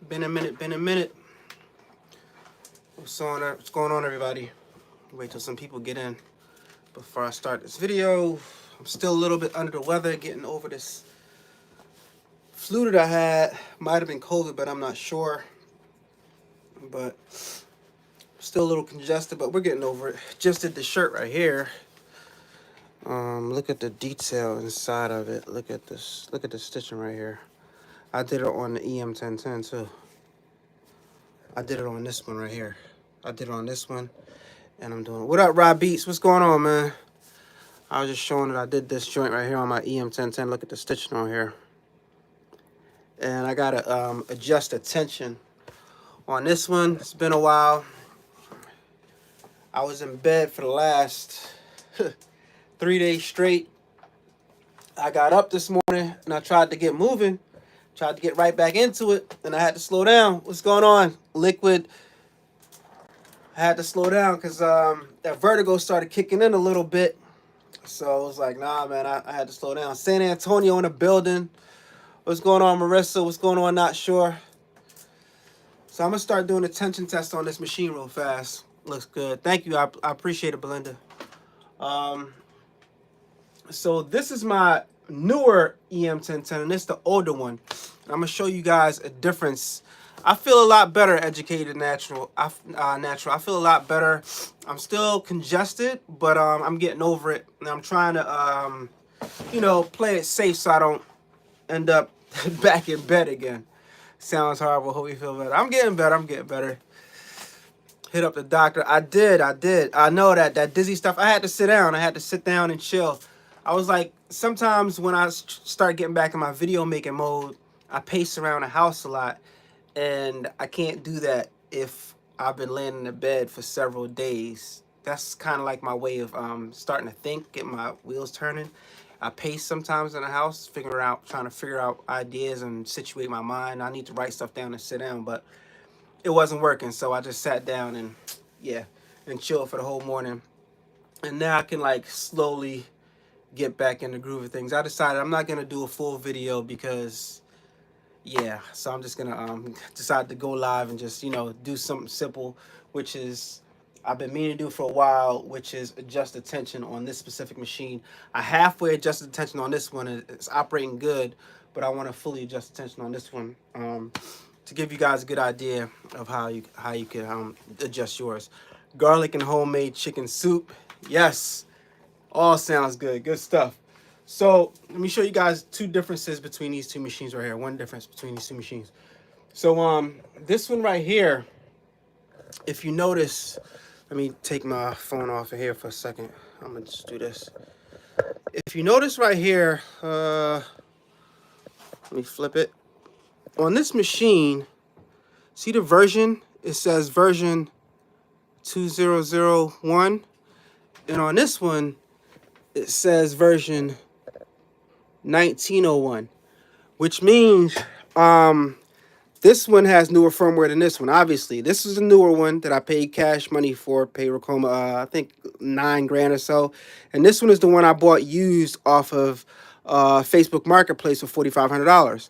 Been a minute, been a minute. What's going on, everybody? Wait till some people get in before I start this video. I'm still a little bit under the weather, getting over this flu that I had. Might have been COVID, but I'm not sure. But still a little congested, but we're getting over it. Just did the shirt right here. Look at the detail inside of it. Look at this. Look at the stitching right here. I did it on the EM-1010 too. I did it on this one right here. I did it on this one, and I'm doing it. What up, Rob Beats? What's going on, man? I was just showing that I did this joint right here on my EM-1010. Look at the stitching on here. And I gotta adjust the tension on this one. It's been a while. I was in bed for the last 3 days straight. I got up this morning and I tried to get moving. Tried to get right back into it, and I had to slow down. What's going on, Liquid? I had to slow down because that vertigo started kicking in a little bit. So I was like, nah, man, I had to slow down. San Antonio in the building. What's going on, Marissa? What's going on? Not sure. So I'm going to start doing a tension test on this machine real fast. Looks good. Thank you. I appreciate it, Belinda. So this is my newer EM-1010, and this is the older one. I'm going to show you guys a difference. I feel a lot better educated natural. I feel a lot better. I'm still congested, but I'm getting over it. And I'm trying to, play it safe so I don't end up back in bed again. Sounds horrible. Hope you feel better. I'm getting better. I'm getting better. Hit up the doctor. I did. I know that dizzy stuff. I had to sit down. I had to sit down and chill. I was like, sometimes when I start getting back in my video making mode, I pace around the house a lot. And I can't do that if I've been laying in the bed for several days. That's kind of like my way of starting to think, get my wheels turning. I pace sometimes in the house, trying to figure out ideas and situate my mind. I need to write stuff down and sit down, but it wasn't working. So I just sat down and chilled for the whole morning. And now I can like slowly get back in the groove of things. I decided I'm not gonna do a full video because so I'm just gonna decide to go live and just do something simple, which is I've been meaning to do for a while, which is adjust the tension on this specific machine. I halfway adjusted the tension on this one. It's operating good, but I want to fully adjust the tension on this one to give you guys a good idea of how you can adjust yours. Garlic and homemade chicken soup. Yes, all sounds good. Good stuff. So let me show you guys two differences between these two machines right here. One difference between these two machines. So this one right here, if you notice, let me take my phone off of here for a second. I'm gonna just do this. If you notice right here, let me flip it. On this machine, see the version? It says version 2001. And on this one, it says version 1901, which means this one has newer firmware than this one. Obviously, this is a newer one that I paid cash money for, paid Ricoma, I think $9,000 or so. And this one is the one I bought used off of Facebook Marketplace for $4,500.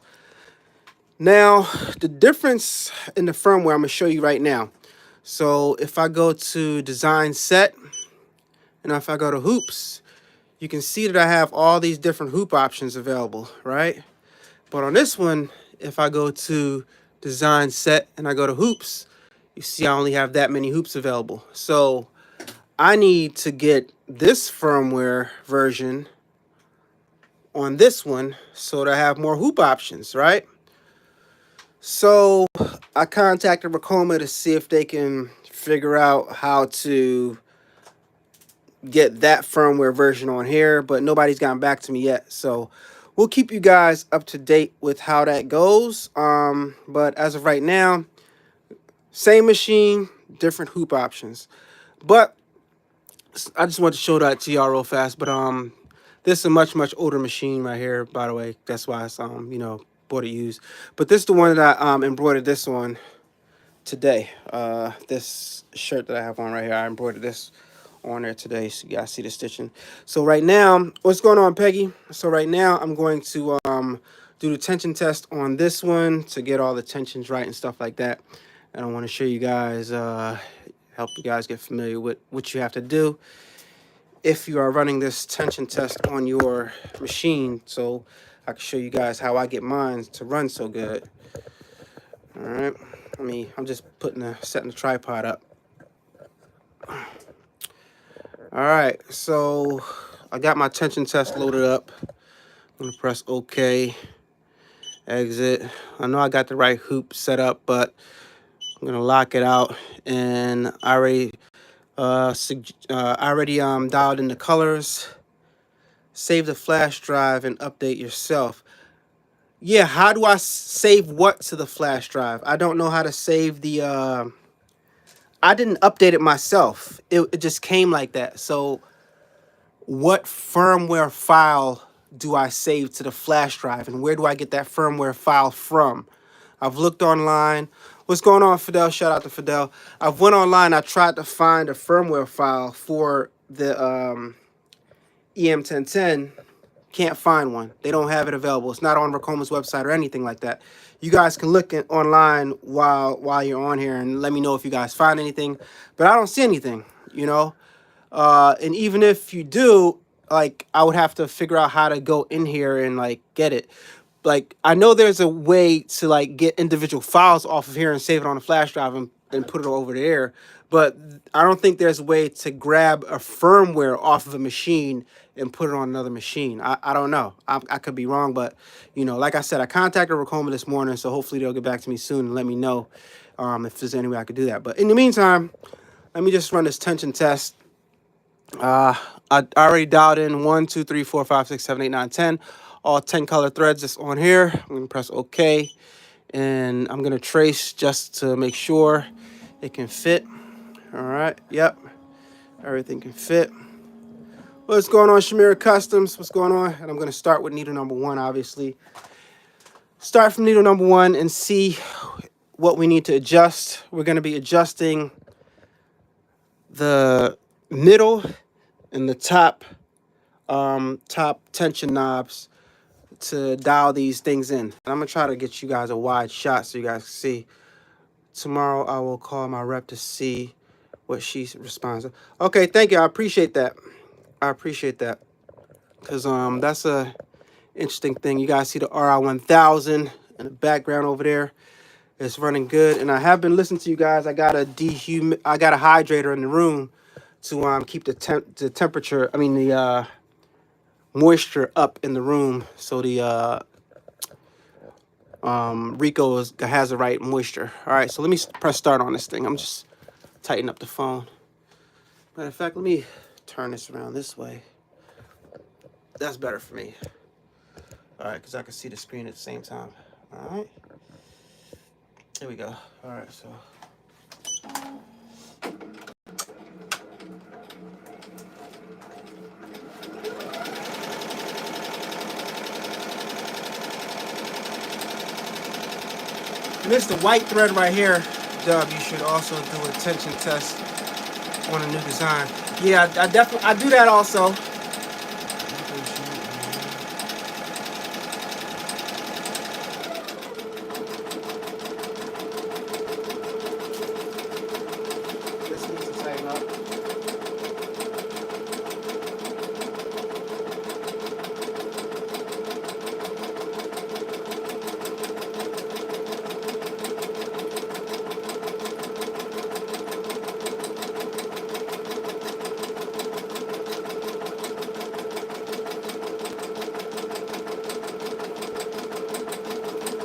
Now, the difference in the firmware, I'm going to show you right now. So if I go to Design Set, and if I go to Hoops, you can see that I have all these different hoop options available, right? But on this one, if I go to Design Set and I go to Hoops, you see I only have that many hoops available. So I need to get this firmware version on this one so that I have more hoop options, right? So I contacted Ricoma to see if they can figure out how to get that firmware version on here, but nobody's gotten back to me yet. So we'll keep you guys up to date with how that goes. But as of right now, same machine, different hoop options. But I just want to show that to y'all real fast. But this is a much older machine right here, by the way. That's why it's bought it used. But this is the one that I embroidered this on today. This shirt that I have on right here, I embroidered this on there today, so you guys see the stitching. So right now, what's going on, Peggy? So right now I'm going to do the tension test on this one to get all the tensions right and stuff like that. And I want to show you guys, help you guys get familiar with what you have to do if you are running this tension test on your machine, so I can show you guys how I get mine to run so good. All right, I'm just setting the tripod up. All right, so I got my tension test loaded up. I'm gonna press OK, exit. I know I got the right hoop set up, but I'm gonna lock it out, and I already dialed in the colors. Save the flash drive and update yourself. Yeah, how do I save what to the flash drive? I don't know how to save the I didn't update it myself. It just came like that. So what firmware file do I save to the flash drive, and where do I get that firmware file from? I've looked online. What's going on, Fidel? Shout out to Fidel. I've went online. I tried to find a firmware file for the EM1010. Can't find one. They don't have it available. It's not on Ricoma's website or anything like that. You guys can look online while you're on here and let me know if you guys find anything. But I don't see anything, you know. And even if you do, like, I would have to figure out how to go in here and like get it. Like, I know there's a way to like get individual files off of here and save it on a flash drive and put it over there, but I don't think there's a way to grab a firmware off of a machine and put it on another machine. I don't know. I could be wrong, but you know, like I said, I contacted Ricoma this morning, so hopefully they'll get back to me soon and let me know if there's any way I could do that. But in the meantime, let me just run this tension test. I already dialed in 1, 2, 3, 4, 5, 6, 7, 8, 9, 10. All 10 color threads that's on here. I'm gonna press OK, and I'm gonna trace just to make sure it can fit. All right, yep, everything can fit. What's going on, Shamira Customs? What's going on? And I'm gonna start with needle number 1, obviously. Start from needle number 1 and see what we need to adjust. We're gonna be adjusting the middle and the top tension knobs to dial these things in. And I'm gonna try to get you guys a wide shot so you guys can see. Tomorrow I will call my rep to see what she responds. Okay, thank you. I appreciate that. I appreciate that, because that's a interesting thing. You guys see the RI1000 in the background over there. It's running good, and I have been listening to you guys. I got a hydrator in the room to keep the temperature. I mean the moisture up in the room, so the Rico has the right moisture. All right, so let me press start on this thing. I'm just tightening up the phone. Matter of fact, let me turn this around this way. That's better for me. All right, because I can see the screen at the same time. All right, here we go. All right, so and this is the white thread right here. Dub, you should also do a tension test on a new design. Yeah, I definitely do that also. This needs to tighten up.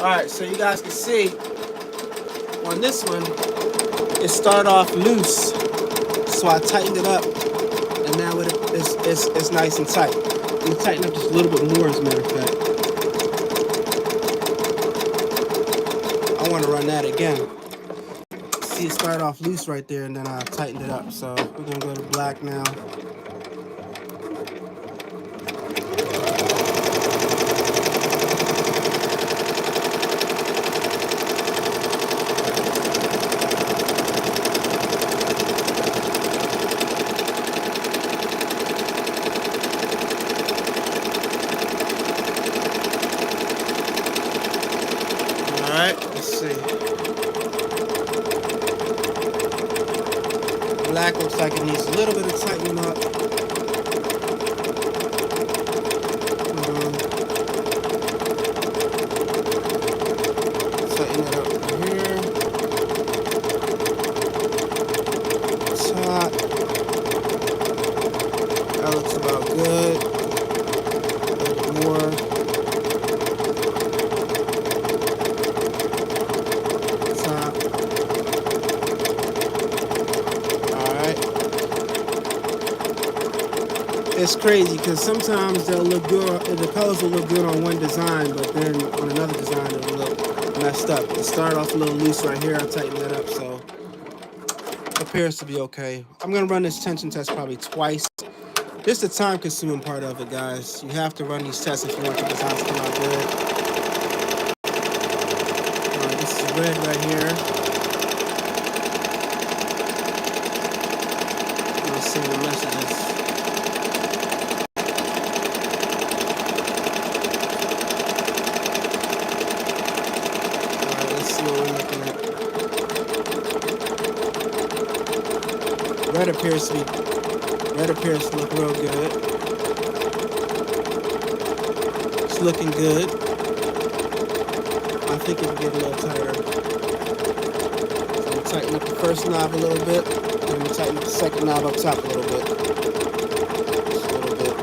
Alright, so you guys can see on this one, it started off loose, so I tightened it up, and now it's nice and tight. Let me tighten up just a little bit more, as a matter of fact. I want to run that again. See, it started off loose right there, and then I tightened it up. So we're going to go to black now. black looks like it needs a little bit of tightening up. Tighten it up here. Top. That looks about good. A little bit more. Top. Alright. It's crazy because sometimes they'll look good, the colors will look good on one design, but then on another design it'll look messed up. It started off a little loose right here. I tightened that up, so it appears to be okay. I'm gonna run this tension test probably twice. This is the time-consuming part of it, guys. You have to run these tests if you want your designs to come out good. Alright, this is red right here. I'll see the messages. Alright, let's see what we're looking at. Red appears to look real good. It's looking good. I think it can get a little tighter. So I'm tighten up the first knob a little bit, and I'm tighten up the second knob up top a little bit. Just a little bit.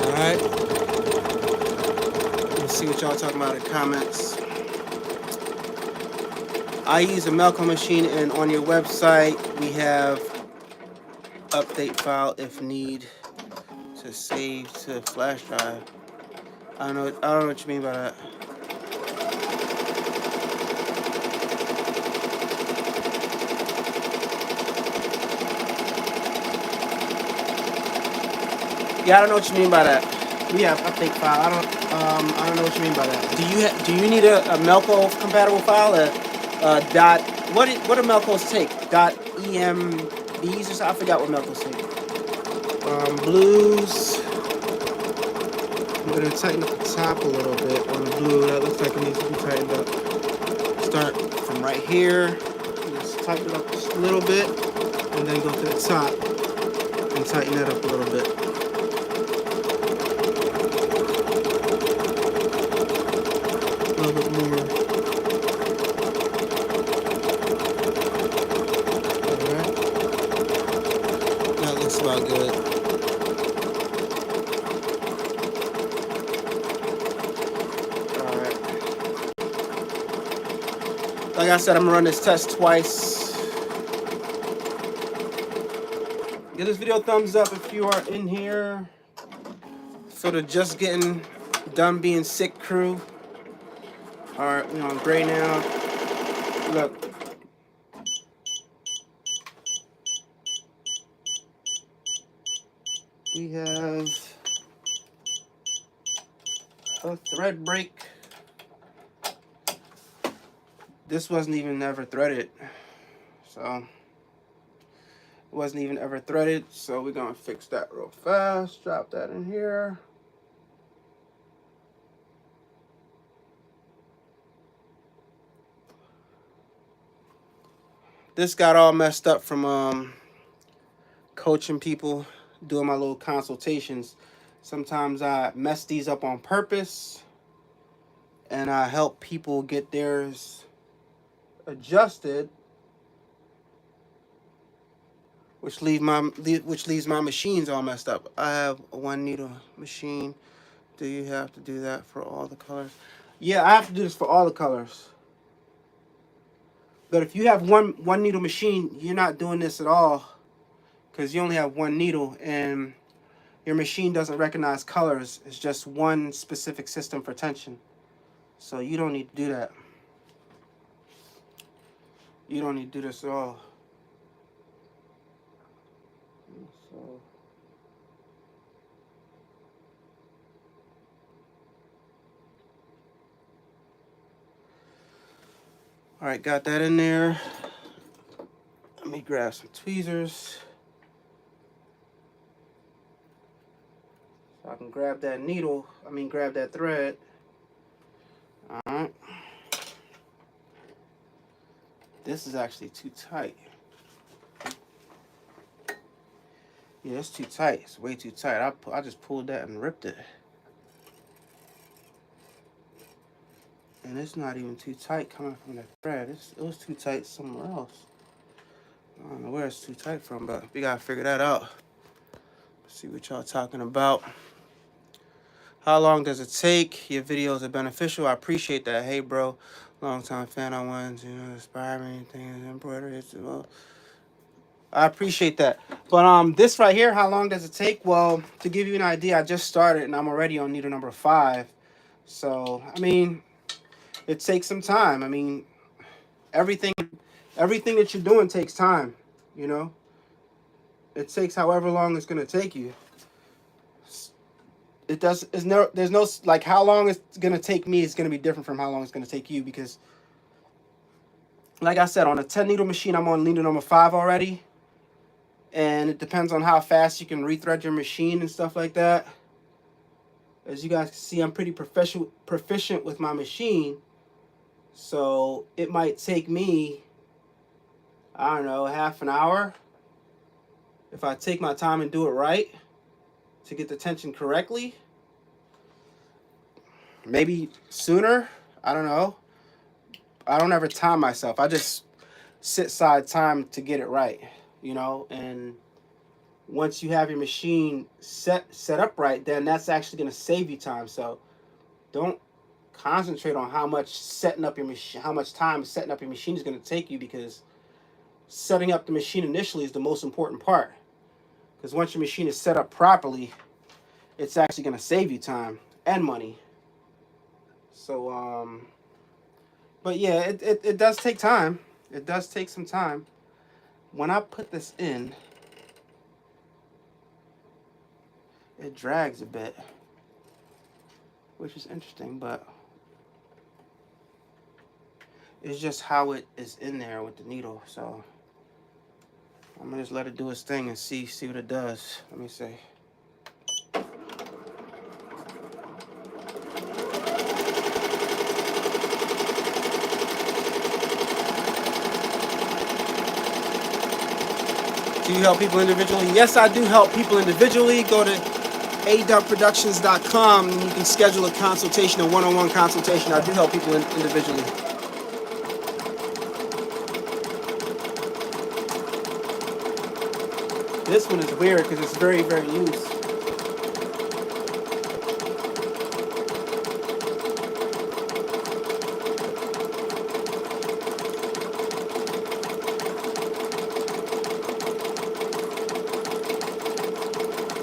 Alright. Let's see what y'all talking about in the comments. I use a Melco machine, and on your website we have update file if need to save to flash drive. I don't know what you mean by that. Yeah, I don't know what you mean by that. We have update file. I don't know what you mean by that. Do you need a Melco compatible file? Dot what do Melcos take? .embs or something? I forgot what Melcos take. Blues. I'm gonna tighten up the top a little bit on the blue. That looks like it needs to be tightened up. Start from right here. Just tighten it up just a little bit, and then go to the top and tighten that up a little bit. A little bit more. Alright. That looks about good. Alright. Like I said, I'm gonna run this test twice. Give this video a thumbs up if you are in here for the just getting done being sick crew. Alright, you know, I'm gray now. Look. We have a thread break. This wasn't even ever threaded. So, it wasn't even ever threaded. So, we're going to fix that real fast. Drop that in here. This got all messed up from coaching people, doing my little consultations. Sometimes I mess these up on purpose, and I help people get theirs adjusted, which leaves my machines all messed up. I have a 1 needle machine. Do you have to do that for all the colors? Yeah, I have to do this for all the colors. But if you have one needle machine, you're not doing this at all, because you only have 1 needle and your machine doesn't recognize colors. It's just one specific system for tension. So you don't need to do that. You don't need to do this at all. So all right, got that in there. Let me grab some tweezers. I can grab that needle, grab that thread. Alright. This is actually too tight. Yeah, it's too tight. It's way too tight. I just pulled that and ripped it. And it's not even too tight coming from the thread. It was too tight somewhere else. I don't know where it's too tight from, but we gotta figure that out. See what y'all talking about. How long does it take? Your videos are beneficial. I appreciate that. Hey, bro. Long time fan. I wanted to inspire me. Things embroidery. Well, I appreciate that. But this right here, how long does it take? Well, to give you an idea, I just started and I'm already on needle number 5. So, it takes some time. Everything that you're doing takes time, you know? It takes however long it's going to take you. There's no, like, how long it's going to take me is going to be different from how long it's going to take you, because, like I said, on a 10 needle machine, I'm on needle number 5 already. And it depends on how fast you can rethread your machine and stuff like that. As you guys can see, I'm pretty proficient with my machine. So it might take me, I don't know, half an hour if I take my time and do it right to get the tension correctly. Maybe sooner. I don't know. I don't ever time myself. I just sit aside time to get it right, you know. And once you have your machine set up right, then that's actually going to save you time. So don't concentrate on how much time setting up your machine is going to take you, because setting up the machine initially is the most important part. Because once your machine is set up properly, it's actually going to save you time and money. So, but yeah, it does take time. It does take some time. When I put this in, it drags a bit, which is interesting, but it's just how it is in there with the needle. So I'm gonna just let it do its thing and see what it does. Let me see. Do you help people individually? Yes, I do help people individually. Go to adubbproductions.com and you can schedule a consultation, a one-on-one consultation. I do help people individually. This one is weird because it's very, very loose.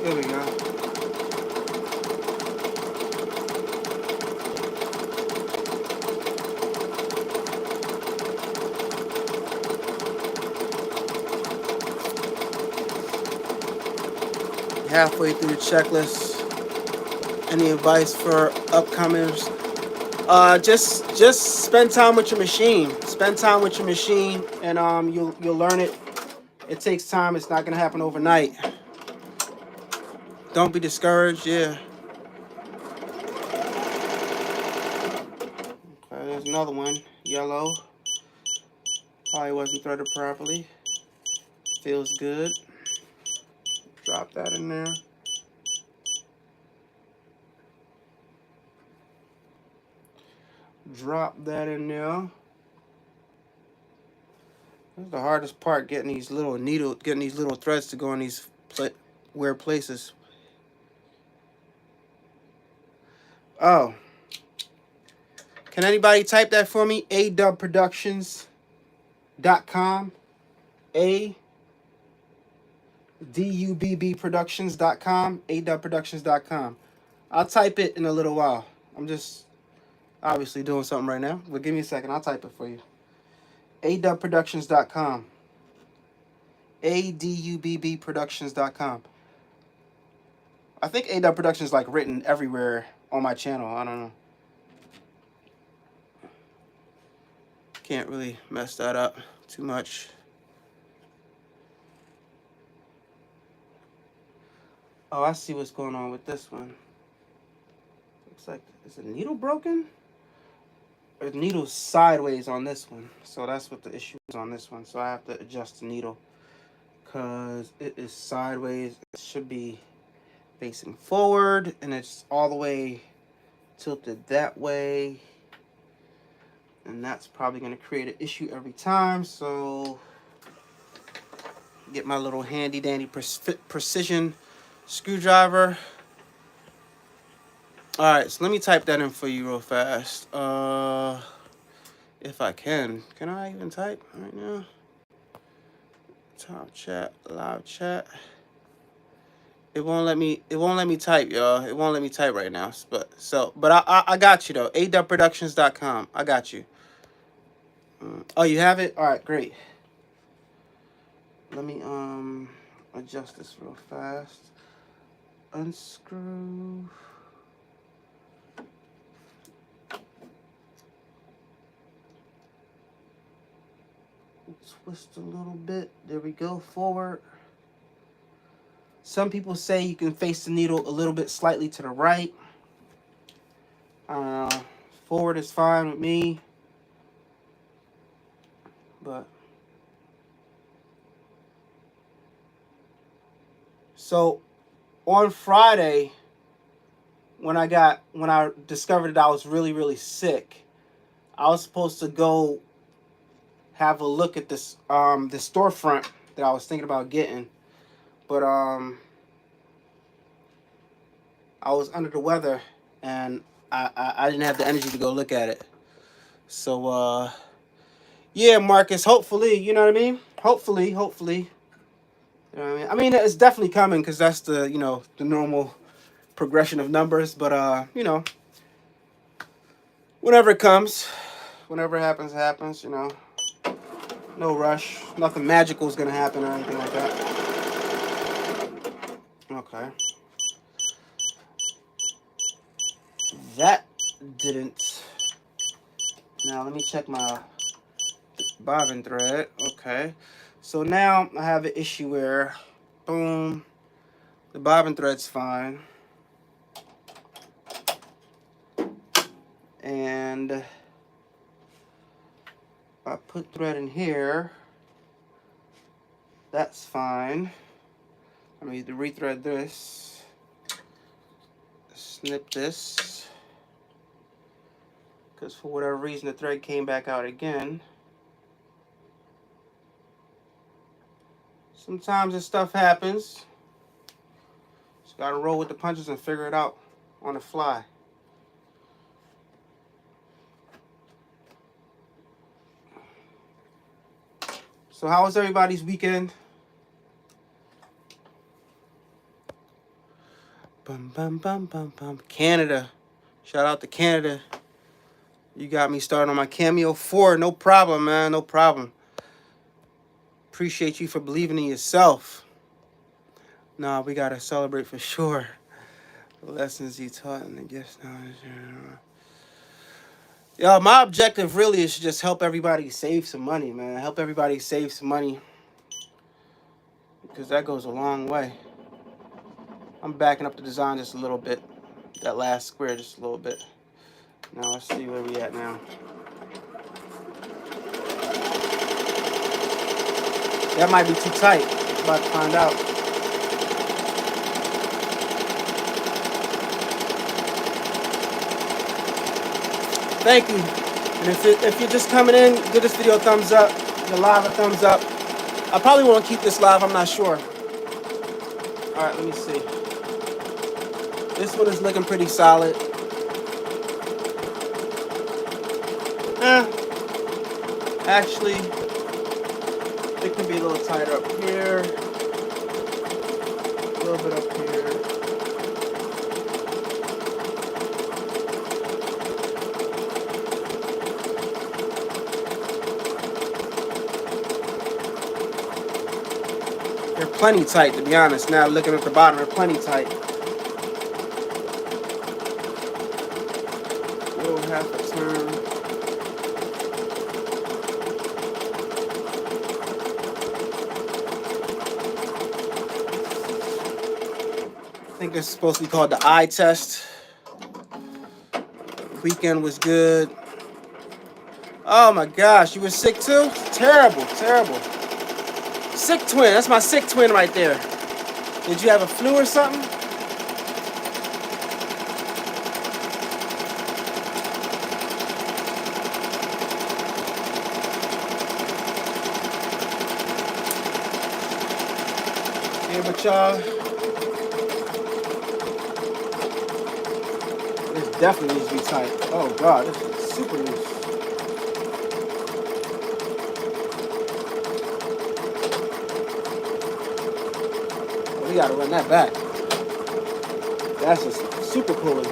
There we go. Halfway through the checklist. Any advice for upcomers? Just spend time with your machine. Spend time with your machine, and you'll learn it. It takes time. It's not gonna happen overnight. Don't be discouraged. Yeah. Okay, there's another one. Yellow. Probably wasn't threaded properly. Feels good. Drop that in there. Drop that in there. That's the hardest part, getting these little threads to go in these weird places. Oh. Can anybody type that for me? adubbproductions.com. adubbproductions.com. adubbproductions.com. I'll type it in a little while. I'm just obviously doing something right now, but give me a second. I'll type it for you. adubbproductions.com. adubbproductions.com. I think A-Dubb Productions is like written everywhere on my channel. I don't know. Can't really mess that up too much. Oh, I see what's going on with this one. Looks like, is the needle broken? Or the needle's sideways on this one. So that's what the issue is on this one. So I have to adjust the needle because it is sideways. It should be facing forward, and it's all the way tilted that way. And that's probably going to create an issue every time. So get my little handy dandy precision screwdriver. All right, so let me type that in for you real fast. If I can I even type right now? Top chat, live chat. It won't let me type, y'all. It won't let me type right now. But I got you though. adubbproductions.com. I got you. Oh, you have it? All right, great. Let me adjust this real fast. Unscrew. Twist a little bit. There we go. Forward. Some people say you can face the needle a little bit slightly to the right. Forward is fine with me. But so on Friday, when I discovered that I was really, really sick, I was supposed to go have a look at this this storefront that I was thinking about getting. But I was under the weather and I didn't have the energy to go look at it. So yeah, Marcus, hopefully, you know what I mean? Hopefully. You know what I mean? I mean, it's definitely coming because that's the, you know, the normal progression of numbers. But you know, whenever it comes, whenever it happens, you know. No rush. Nothing magical is gonna happen or anything like that. Okay. That didn't. Now let me check my bobbin thread. Okay. So now I have an issue where, boom, the bobbin thread's fine. And I put thread in here. That's fine. I need to rethread this. Snip this. Because for whatever reason the thread came back out again. Sometimes this stuff happens. Just gotta roll with the punches and figure it out on the fly. So how was everybody's weekend? Bum, bum, bum, bum, bum. Canada. Shout out to Canada. You got me started on my Cameo 4. No problem, man. No problem. Appreciate you for believing in yourself. Nah, we got to celebrate for sure. The lessons he taught and the gifts. Yo, my objective really is to just help everybody save some money, man. Help everybody save some money. Because that goes a long way. I'm backing up the design just a little bit. That last square just a little bit. Now let's see where we at now. That might be too tight. I'm about to find out. Thank you. And if you're just coming in, give this video a thumbs up. The live a thumbs up. I probably won't keep this live. I'm not sure. All right, let me see. This one is looking pretty solid. Actually, it can be a little tighter up here. A little bit up here. They're plenty tight, to be honest. Now looking at the bottom, they're plenty tight. A little half a turn. think it's supposed to be called the eye test. Weekend was good. Oh my gosh, you were sick too? Terrible, terrible. Sick twin, that's my sick twin right there. Did you have a flu or something? Yeah, but y'all, this definitely needs to be tight. Oh God, this is super loose. We gotta run that back. That's just super pulling.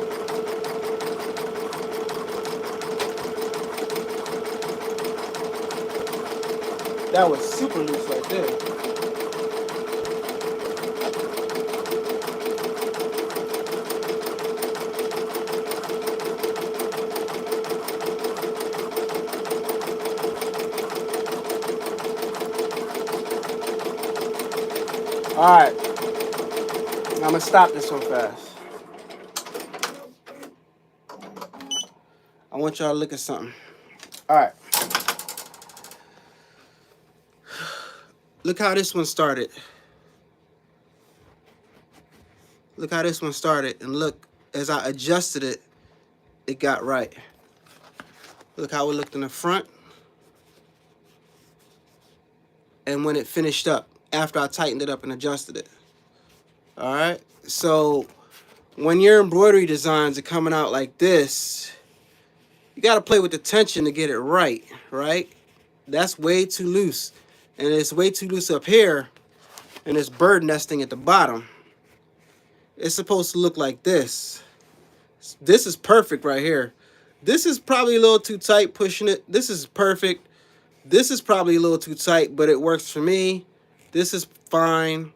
That was super loose right there. All right, I'm gonna stop this one fast. I want y'all to look at something. All right. Look how this one started. Look how this one started. And look, as I adjusted it, it got right. Look how it looked in the front. And when it finished up, after I tightened it up and adjusted it. All right. So when your embroidery designs are coming out like this, you got to play with the tension to get it right, right? That's way too loose. And it's way too loose up here. And it's bird nesting at the bottom. It's supposed to look like this. This is perfect right here. This is probably a little too tight pushing it. This is perfect. This is probably a little too tight, but it works for me. This is fine.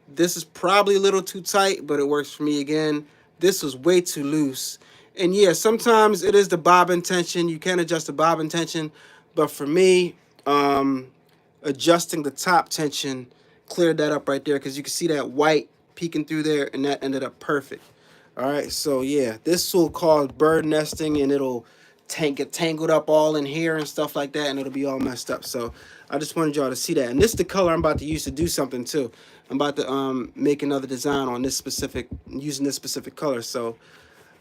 This is probably a little too tight, but it works for me again. This was way too loose. And yeah, sometimes it is the bobbin tension. You can adjust the bobbin tension. But for me, adjusting the top tension cleared that up right there, because you can see that white peeking through there, and that ended up perfect. All right, so yeah, this will cause bird nesting, and it'll get tangled up all in here and stuff like that, and it'll be all messed up. So I just wanted y'all to see that. And this is the color I'm about to use to do something too. I'm about to make another design on this specific, using this specific color. So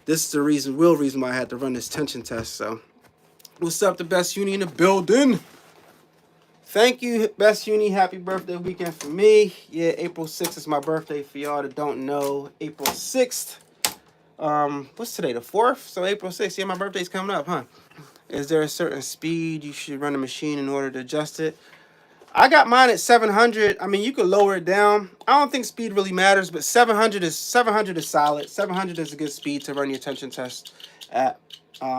this is the real reason why I had to run this tension test. So what's up, the best uni in the building? Thank you, Best Uni. Happy birthday weekend for me. Yeah, April 6th is my birthday. For y'all that don't know, April 6th. What's today, the 4th? So April 6th. Yeah, my birthday's coming up, huh? Is there a certain speed you should run the machine in order to adjust it? I got mine at 700. I mean, you could lower it down. I don't think speed really matters, but 700 is solid. 700 is a good speed to run your tension test at,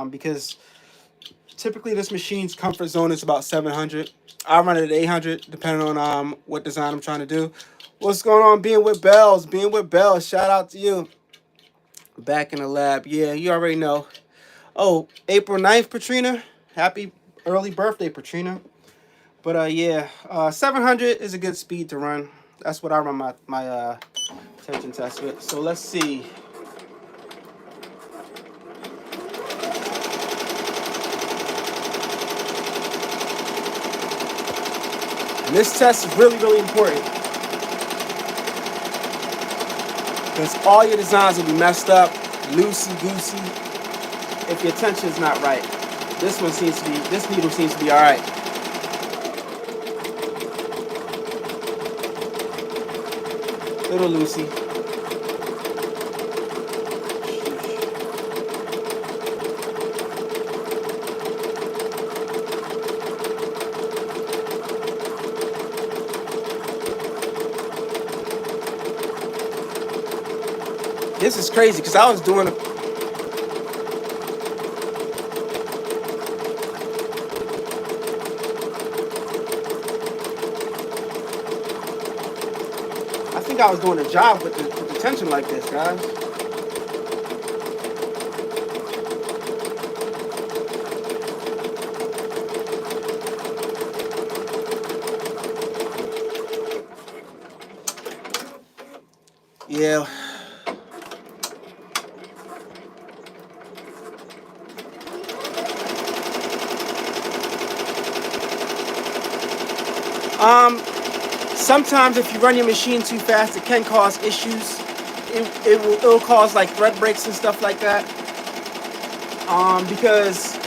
because typically this machine's comfort zone is about 700. I run it at 800, depending on what design I'm trying to do. What's going on? Being with Bells. Being with Bells. Shout out to you. Back in the lab. Yeah, you already know. Oh, April 9th, Patrina. Happy early birthday, Patrina. But yeah, 700 is a good speed to run. That's what I run my tension test with. So let's see. And this test is really, really important, because all your designs will be messed up, loosey-goosey, if your tension is not right. This needle seems to be all right. Little loosey. This is crazy, because I was doing I was doing a job with the tension like this, guys. Yeah. Sometimes if you run your machine too fast, it can cause issues. It'll cause like thread breaks and stuff like that. Because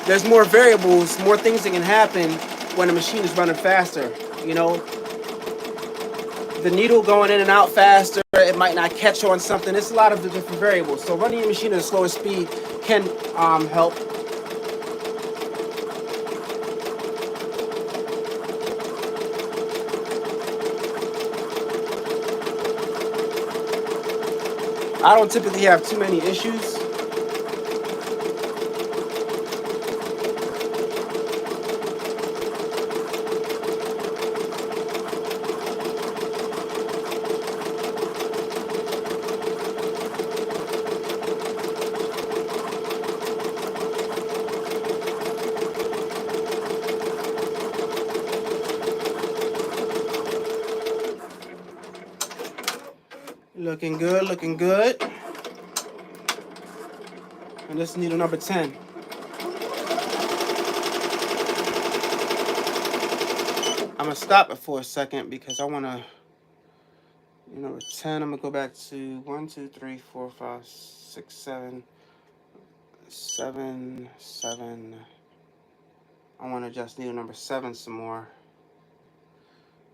there's more variables, more things that can happen when a machine is running faster. You know, the needle going in and out faster, it might not catch on something. It's a lot of the different variables. So running your machine at a slower speed can help. I don't typically have too many issues. Looking good, looking good. And this is needle number 10. I'm gonna stop it for a second because I wanna, number 10, I'm gonna go back to 1, 2, 3, 4, 5, 6, 7, 7, 7. I wanna adjust needle number 7 some more.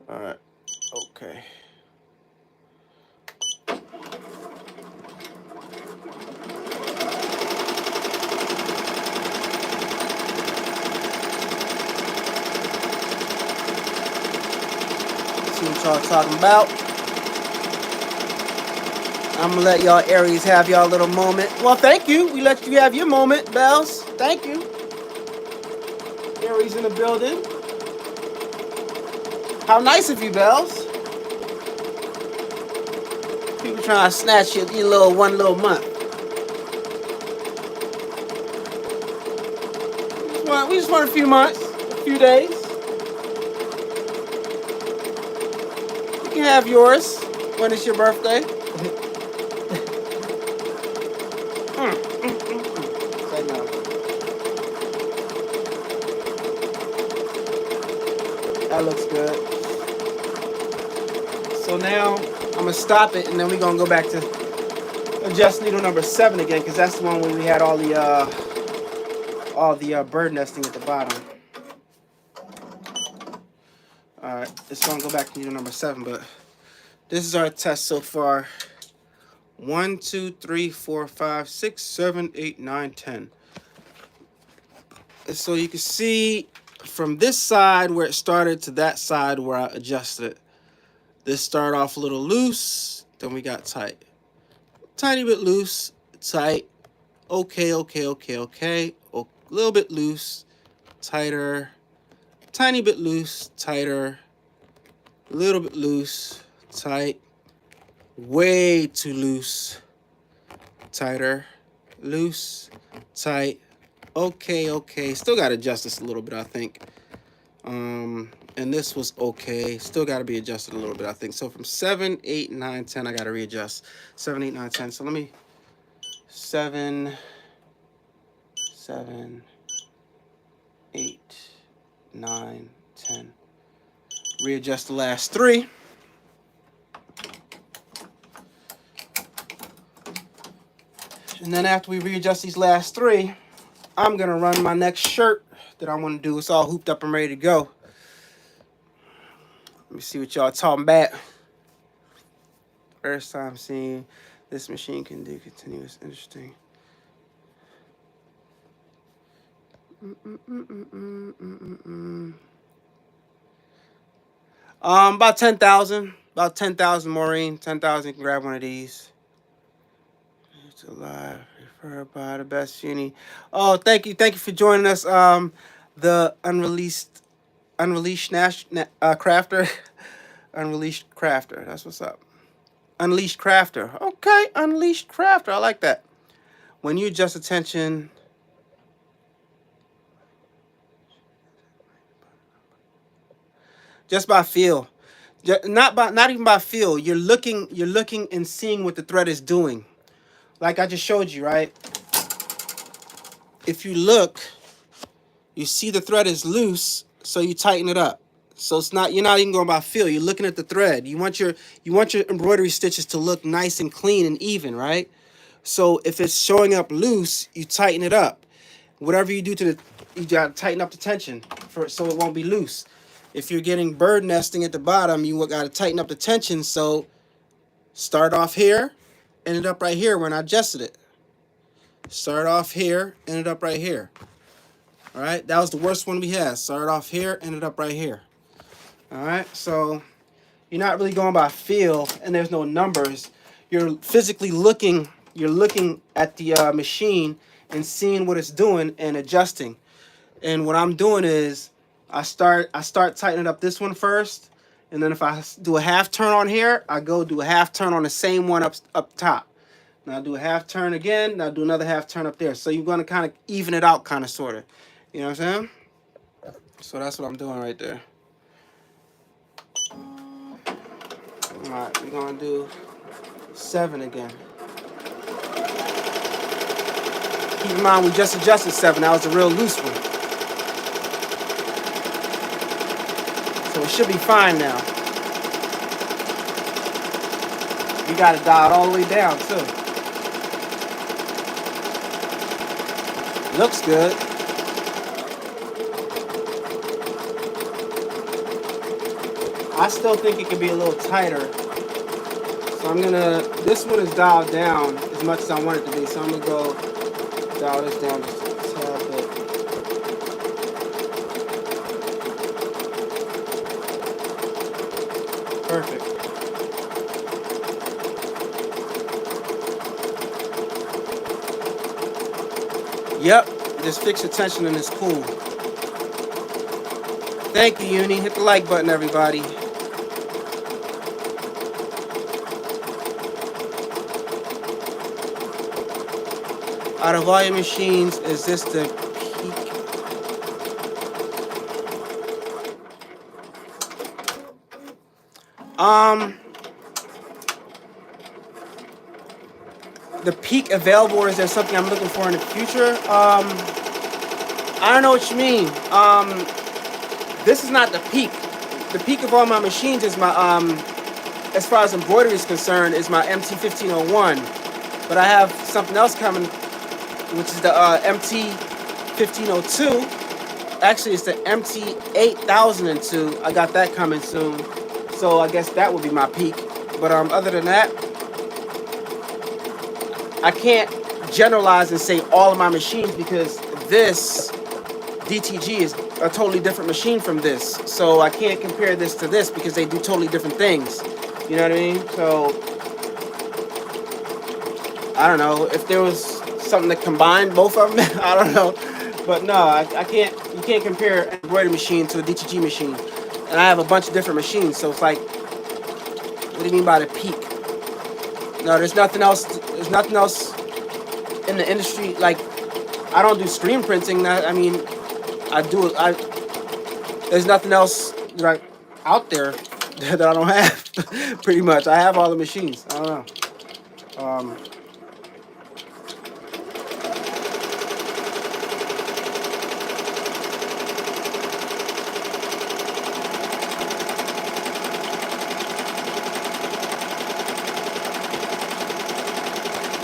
All right, okay. See what y'all talking about. I'm gonna let y'all Aries have y'all little moment. Well, thank you. We let you have your moment, Bells. Thank you. Aries in the building. How nice of you, Bells. People trying to snatch your little one little month. We just want a few months, a few days. You can have yours when it's your birthday. Say no. That looks good. So now I'm gonna stop it, and then we're gonna go back to adjust needle number 7 again, because that's the one where we had all the bird nesting at the bottom. All right, it's gonna go back to needle number 7, but this is our test so far. 1, 2, 3, 4, 5, 6, 7, 8, 9, 10. And so you can see from this side where it started to that side where I adjusted it. This started off a little loose, then we got tight. Tiny bit loose, tight, okay, okay, okay, okay. A little bit loose, tighter, tiny bit loose, tighter, a little bit loose, tight, way too loose, tighter, loose, tight, okay, okay. Still got to adjust this a little bit, I think. And this was okay. Still got to be adjusted a little bit, I think. So from 7, 8, 9, 10, I got to readjust. 7, 8, 9, 10. So let me 7, 7, 8, 9, 10. Readjust the last 3. And then after we readjust these last 3, I'm going to run my next shirt that I want to do. It's all hooped up and ready to go. Let me see what y'all talking about. First time seeing this machine can do continuous. Interesting. About 10,000. About 10,000, Maureen. 10,000, you can grab one of these. It's alive. Referred by the best uni. Oh, thank you. Thank you for joining us. The Unreleased Crafter. Unleashed Crafter. That's what's up. Unleashed Crafter. Okay, Unleashed Crafter. I like that. When you adjust the tension, just by feel, not even by feel. You're looking and seeing what the thread is doing. Like I just showed you, right? If you look, you see the thread is loose, so you tighten it up. So it's not, you're not even going by feel. You're looking at the thread. You want your embroidery stitches to look nice and clean and even, right? So if it's showing up loose, you tighten it up. Whatever you do to the, you got to tighten up the tension for so it won't be loose. If you're getting bird nesting at the bottom, you got to tighten up the tension. So start off here, ended up right here when I adjusted it. Start off here, ended up right here. All right, that was the worst one we had. Started off here, ended up right here. All right, so you're not really going by feel, and there's no numbers. You're physically looking. You're looking at the machine and seeing what it's doing and adjusting. And what I'm doing is I start tightening up this one first, and then if I do a half turn on here, I go do a half turn on the same one up top. Now do a half turn again. Now do another half turn up there. So you're going to kind of even it out, kind of, sort of. You know what I'm saying? So that's what I'm doing right there. All right, we're going to do 7 again. Keep in mind, we just adjusted 7. That was a real loose one. So it should be fine now. You got to dial it all the way down, too. Looks good. I still think it could be a little tighter. So I'm gonna, this one is dialed down as much as I want it to be. So I'm gonna go dial this down just a tad bit. Perfect. Yep, just fix your tension and it's cool. Thank you, Uni. Hit the like button, everybody. Out of all your machines, is this the peak? The peak available, or is there something I'm looking for in the future? I don't know what you mean. This is not the peak. The peak of all my machines is my, as far as embroidery is concerned, is my MT1501. But I have something else coming, which is the MT1502. Actually, it's the MT8002. I got that coming soon. So I guess that would be my peak. But other than that, I can't generalize and say all of my machines because this DTG is a totally different machine from this. So I can't compare this to this because they do totally different things. You know what I mean? So I don't know if there was something that combined both of them. I don't know, but no, I can't. You can't compare an embroidery machine to a DTG machine, and I have a bunch of different machines. So it's like, what do you mean by the peak? No, there's nothing else. There's nothing else in the industry. Like, I don't do screen printing. I mean, I do. There's nothing else like out there that I don't have. Pretty much, I have all the machines. I don't know.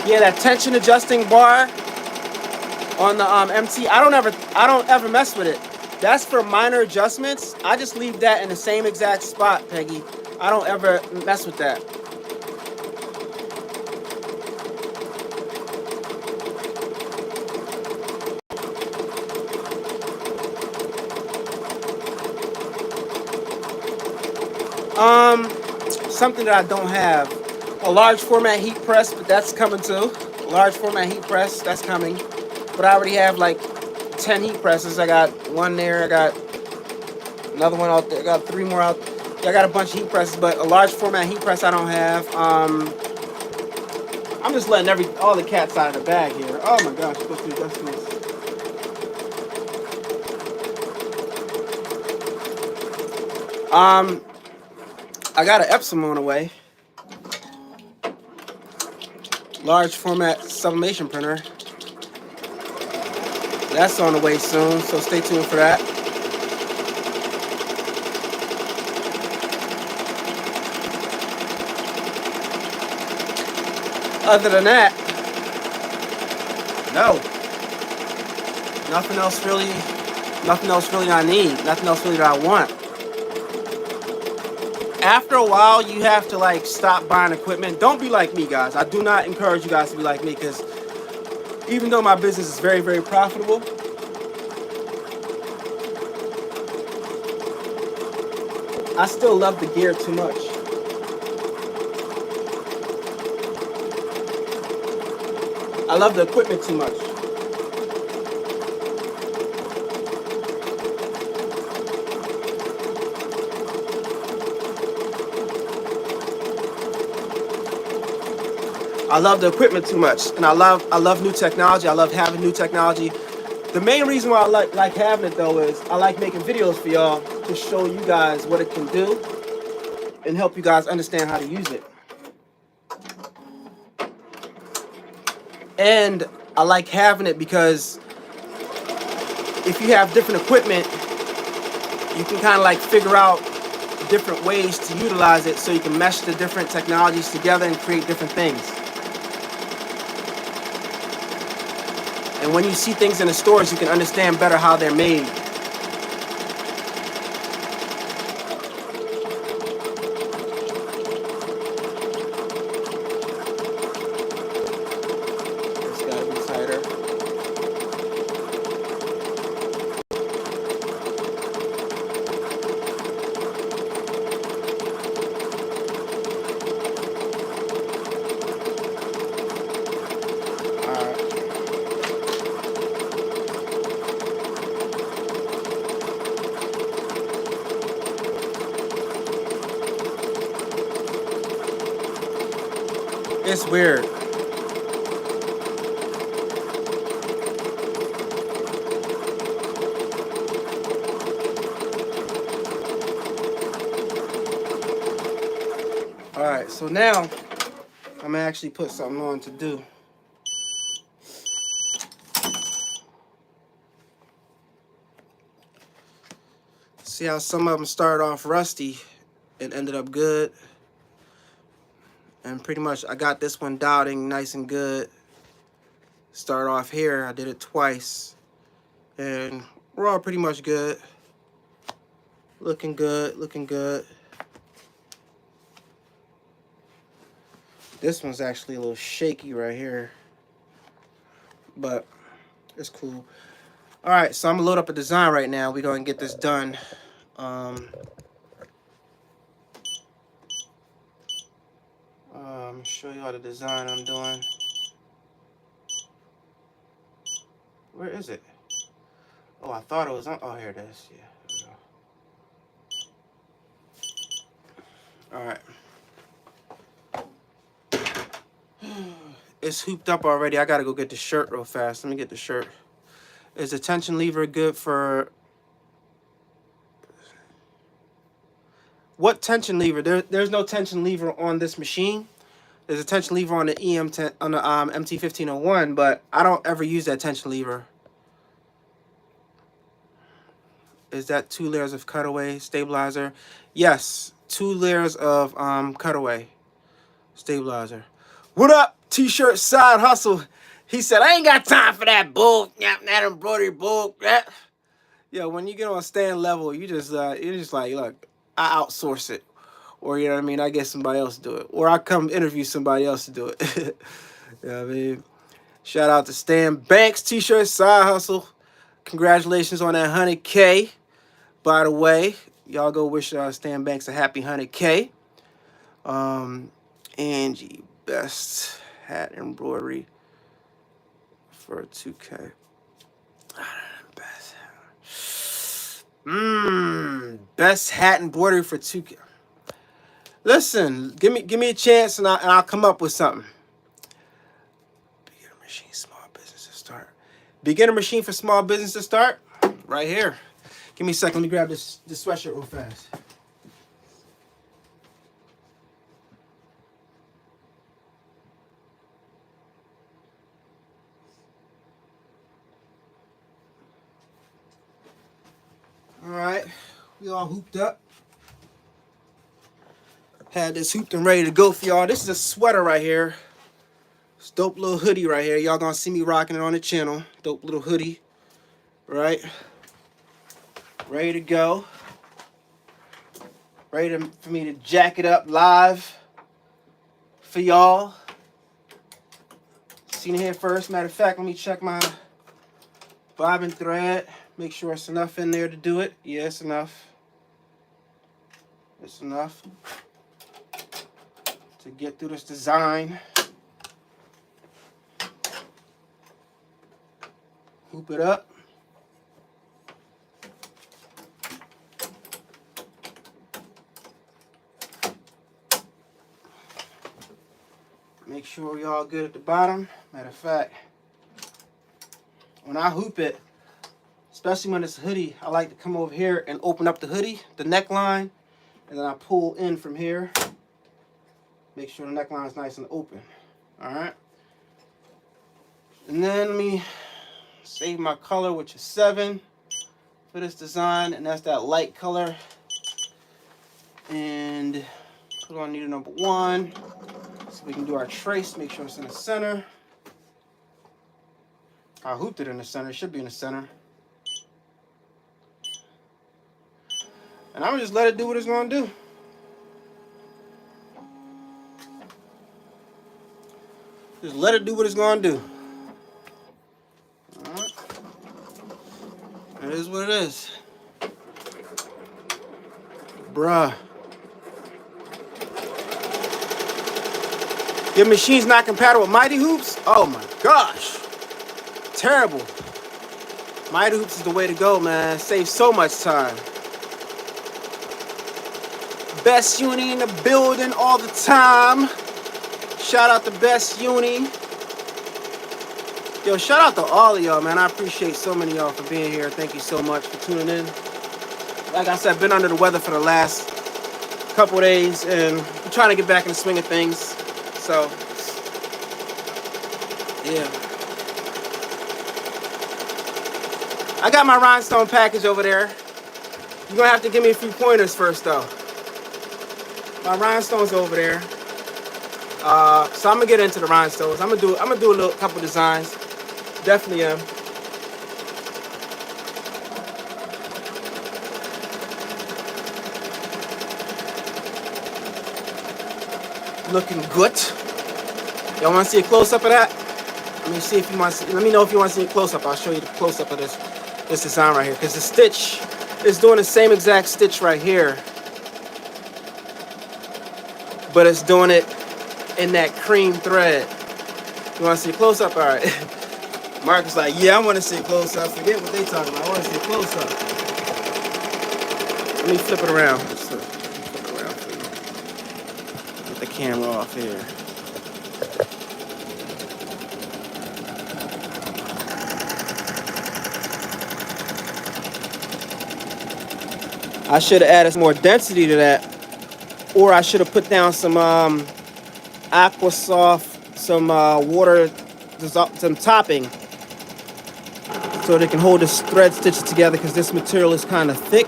Yeah, that tension adjusting bar on the MT, I don't ever mess with it. That's for minor adjustments. I just leave that in the same exact spot, Peggy. I don't ever mess with that. Something that I don't have. A large format heat press, but that's coming too. A large format heat press, that's coming. But I already have like 10 heat presses. I got one there, I got another one out there, I got 3 more out. Yeah, I got a bunch of heat presses, but a large format heat press I don't have. I'm just letting all the cats out of the bag here. Oh my gosh, supposed to be dusting this. I got an Epsom on the way. Large format sublimation printer. That's on the way soon, so stay tuned for that. Other than that, no. Nothing else really. Nothing else really I need. Nothing else really that I want. After a while, you have to like stop buying equipment. Don't be like me, guys. I do not encourage you guys to be like me, because even though my business is very, very profitable, I still love the gear too much. I love the equipment too much. I love the equipment too much, and I love new technology. I love having new technology. The main reason why I like having it though is I like making videos for y'all to show you guys what it can do and help you guys understand how to use it. And I like having it because if you have different equipment, you can kind of like figure out different ways to utilize it so you can mesh the different technologies together and create different things. And when you see things in the stores, you can understand better how they're made. It's gotta be tighter. It's weird. Alright, so now I'm gonna actually put something on to do. See how some of them started off rusty and ended up good. And pretty much I got this one dotting nice and good. Start off here, I did it twice. And we're all pretty much good. Looking good, looking good. This one's actually a little shaky right here, but it's cool. All right, so I'm gonna load up a design right now. We're gonna get this done. Show you all the design I'm doing. Where is it? Oh, I thought it was on. Oh, here it is. Yeah, here we go. All right. It's hooped up already. I gotta go get the shirt real fast. Let me get the shirt. Is the tension lever good for... What tension lever? There's no tension lever on this machine. There's a tension lever on the EM10 on the MT1501, but I don't ever use that tension lever. Is that 2 layers of cutaway stabilizer? Yes, 2 layers of cutaway stabilizer. What up, T-shirt side hustle? He said, I ain't got time for that bull, that embroidery bull. Yeah, when you get on stand level, you're just like, look, I outsource it. Or, you know what I mean, I get somebody else to do it. Or I come interview somebody else to do it. You know what I mean? Shout out to Stan Banks, T-shirt side hustle. Congratulations on that 100K. By the way, y'all go wish Stan Banks a happy 100K. Angie, best hat embroidery for 2K. Best hat embroidery for 2K. Listen, give me a chance and I'll come up with something. Beginner machine, small business to start. Beginner machine for small business to start. Right here. Give me a second. Let me grab this sweatshirt real fast. All right, we all hooped up. Had this hooped and ready to go for y'all. This is a sweater right here. This dope little hoodie right here. Y'all gonna see me rocking it on the channel. Dope little hoodie. Right? Ready to go. Ready for me to jack it up live for y'all. Seen it here first. Matter of fact, let me check my bobbin thread. Make sure it's enough in there to do it. Yeah, it's enough. It's enough to get through this design. Hoop it up. Make sure you're all good at the bottom. Matter of fact, when I hoop it, especially when it's a hoodie, I like to come over here and open up the hoodie, the neckline, and then I pull in from here. Make sure the neckline is nice and open. Alright. And then let me save my color, which is 7 for this design, and that's that light color. And put on needle number 1 so we can do our trace. Make sure it's in the center. I hooped it in the center. It should be in the center. And I'm gonna just let it do what it's gonna do. Just let it do what it's gonna do. Alright. It is what it is. Bruh. Your machine's not compatible with Mighty Hoops? Oh my gosh. Terrible. Mighty Hoops is the way to go, man. Saves so much time. Best uni in the building all the time. Shout out to Best Uni. Yo, shout out to all of y'all, man. I appreciate so many of y'all for being here. Thank you so much for tuning in. Like I said, I've been under the weather for the last couple days, and I'm trying to get back in the swing of things. So, yeah. I got my rhinestone package over there. You're gonna have to give me a few pointers first, though. My rhinestones over there. So I'm gonna get into the rhinestones. I'm gonna do a couple designs. Definitely am. Looking good. Y'all want to see a close up of that? Let me see if you want to see. Let me know if you want to see a close up. I'll show you the close up of this design right here, because the stitch is doing the same exact stitch right here, but it's doing it in that cream thread. You want to see a close up? All right. Mark is like, yeah, I want to see a close up. Forget what they talking about. I want to see a close up. Let me flip it around. Flip it around for you. Get the camera off here. I should have added some more density to that, or I should have put down some aqua soft, some water, some topping, so they can hold this thread stitches together, because this material is kind of thick.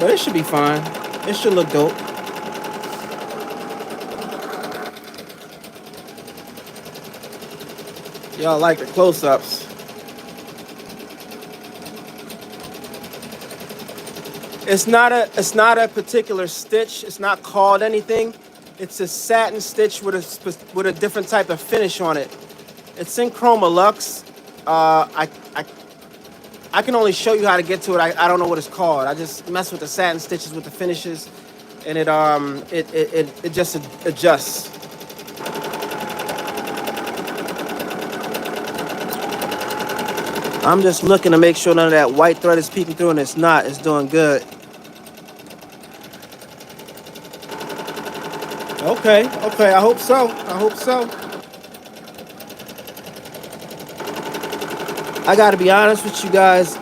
But it should be fine. It should look dope. Y'all like the close-ups. It's not a particular stitch. It's not called anything. It's a satin stitch with a different type of finish on it. It's in Chroma Lux. I can only show you how to get to it. I don't know what it's called. I just mess with the satin stitches with the finishes, and it just adjusts. I'm just looking to make sure none of that white thread is peeking through, and it's not. It's doing good. Okay, I hope so. I gotta be honest with you guys.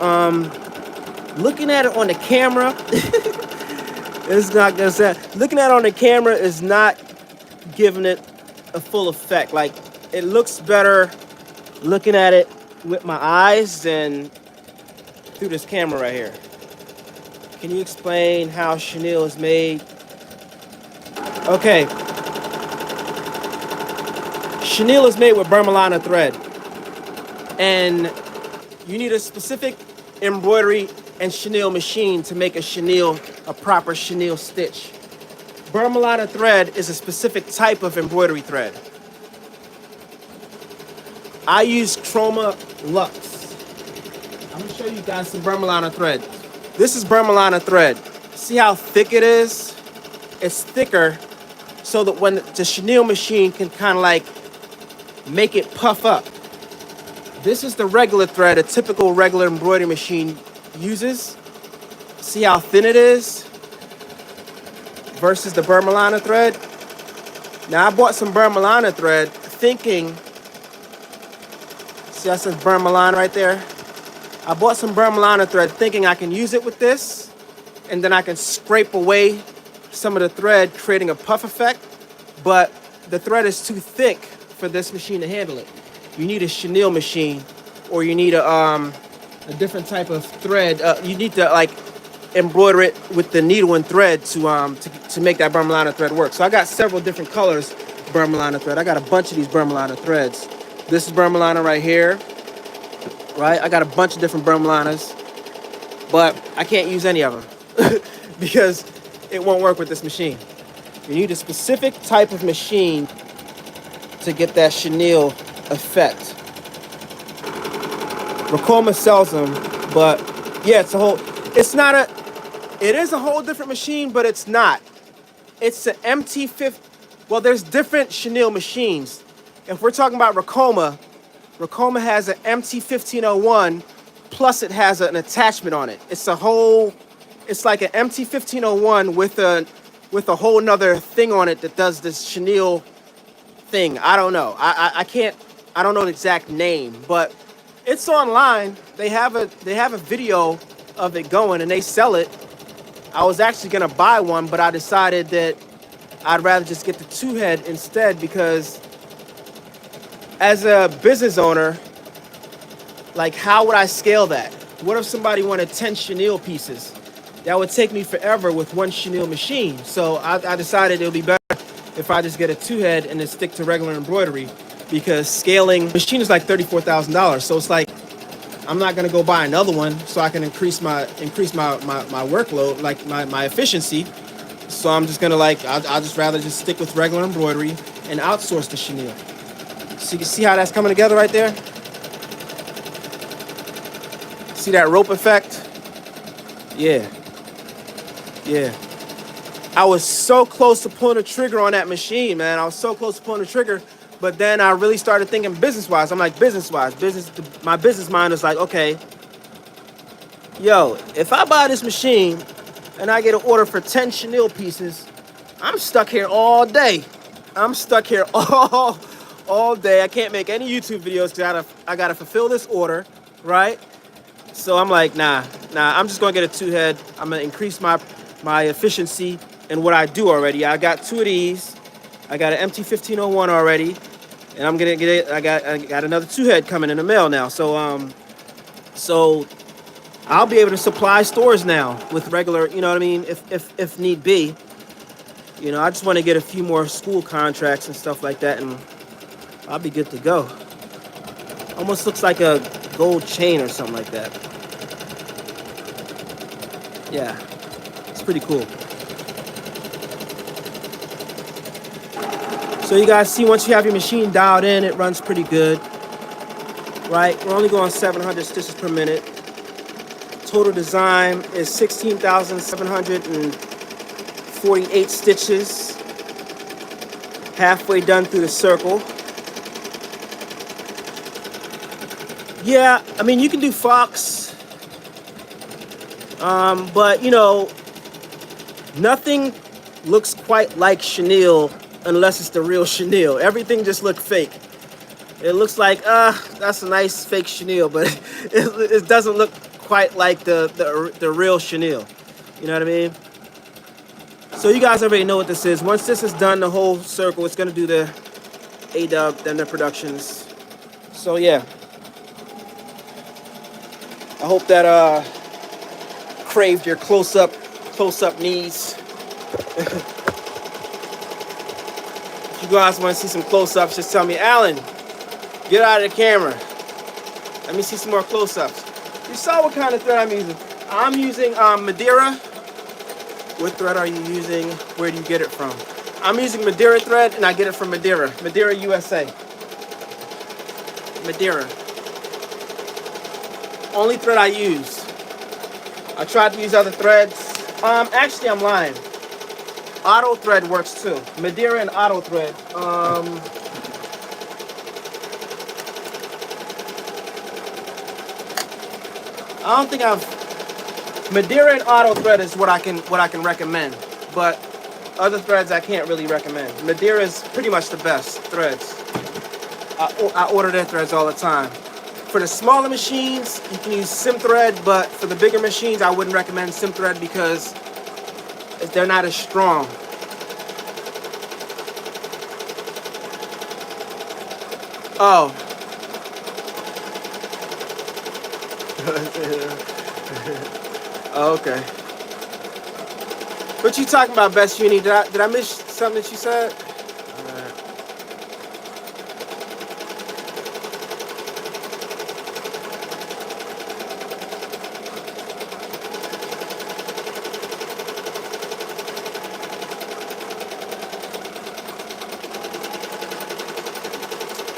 Looking at it on the camera, it's not gonna sound. Looking at it on the camera is not giving it a full effect. Like, it looks better looking at it with my eyes than through this camera right here. Can you explain how chenille is made? Okay. Chenille is made with Burmalana thread, and you need a specific embroidery and chenille machine to make a proper chenille stitch. Burmalana thread is a specific type of embroidery thread. I use Chroma Lux. I'm gonna show you guys some Burmalana thread. This is Burmalana thread. See how thick it is? It's thicker so that when the chenille machine can kind of like make it puff up. This is the regular thread a typical regular embroidery machine uses. See how thin it is versus the Burmalana thread. Now I bought some Burmalana thread thinking, see that says Burmalana right there? I bought some Burmalana thread thinking I can use it with this and then I can scrape away some of the thread, creating a puff effect, but the thread is too thick for this machine to handle it. You need a chenille machine, or you need a different type of thread. You need to like embroider it with the needle and thread to make that Burmalana thread work. So I got several different colors Burmalana thread. I got a bunch of these Burmalana threads. This is Burmalana right here, right? I got a bunch of different Burmalanas, but I can't use any of them because it won't work with this machine. You need a specific type of machine to get that chenille effect. Ricoma sells them, but yeah, it is a whole different machine, but it's not. It's an MT50. Well, there's different chenille machines. If we're talking about Ricoma has an MT1501, plus it has an attachment on it. It's like an MT1501 with a whole nother thing on it that does this chenille thing. I don't know. I don't know the exact name, but it's online. They have a video of it going and they sell it. I was actually gonna buy one, but I decided that I'd rather just get the 2-head instead, because as a business owner, like, how would I scale that? What if somebody wanted 10 chenille pieces? That would take me forever with one chenille machine. So I decided it would be better if I just get a 2-head and then stick to regular embroidery, because scaling machine is like $34,000. So it's like, I'm not gonna go buy another one so I can increase my workload, like my efficiency. So I'm just gonna I'll just rather just stick with regular embroidery and outsource the chenille. So you can see how that's coming together right there. See that rope effect? Yeah. I was so close to pulling the trigger on that machine, man. I was so close to pulling the trigger, but then I really started thinking business-wise. I'm like, business-wise. My business mind was like, okay, yo, if I buy this machine and I get an order for 10 chenille pieces, I'm stuck here all day. I'm stuck here all day. I can't make any YouTube videos because I gotta fulfill this order, right? So I'm like, nah, I'm just gonna get a 2-head. I'm gonna increase my efficiency in what I do already. I got 2 of these. I got an MT1501 already, and I'm gonna get it. I got another 2-head coming in the mail now. So so I'll be able to supply stores now with regular, you know what I mean, if need be. You know, I just want to get a few more school contracts and stuff like that, and I'll be good to go. Almost looks like a gold chain or something like that. Yeah, it's pretty cool. So you guys see, once you have your machine dialed in, it runs pretty good, right? We're only going 700 stitches per minute. Total design is 16,748 stitches. Halfway done through the circle. Yeah, I mean, you can do fox, but you know, nothing looks quite like chenille unless it's the real chenille. Everything just looks fake. It looks like, that's a nice fake chenille, but it doesn't look quite like the real chenille. You know what I mean? So you guys already know what this is. Once this is done, the whole circle, it's gonna do the A-Dubb, then the productions. So yeah. I hope that craved your close-up needs. If you guys want to see some close-ups, just tell me, Alan, get out of the camera. Let me see some more close-ups. You saw what kind of thread I'm using. I'm using Madeira. What thread are you using? Where do you get it from? I'm using Madeira thread, and I get it from Madeira. Madeira, USA. Madeira. Only thread I use. I tried to use other threads. Actually, I'm lying. Auto thread works too. Madeira and auto thread. I don't think Madeira and auto thread is what I can recommend, but other threads I can't really recommend. Madeira is pretty much the best threads. I order their threads all the time. For the smaller machines, you can use sim thread, but for the bigger machines, I wouldn't recommend sim thread because they're not as strong. Oh. Oh, okay. What you talking about, Best Uni? Did I miss something that you said?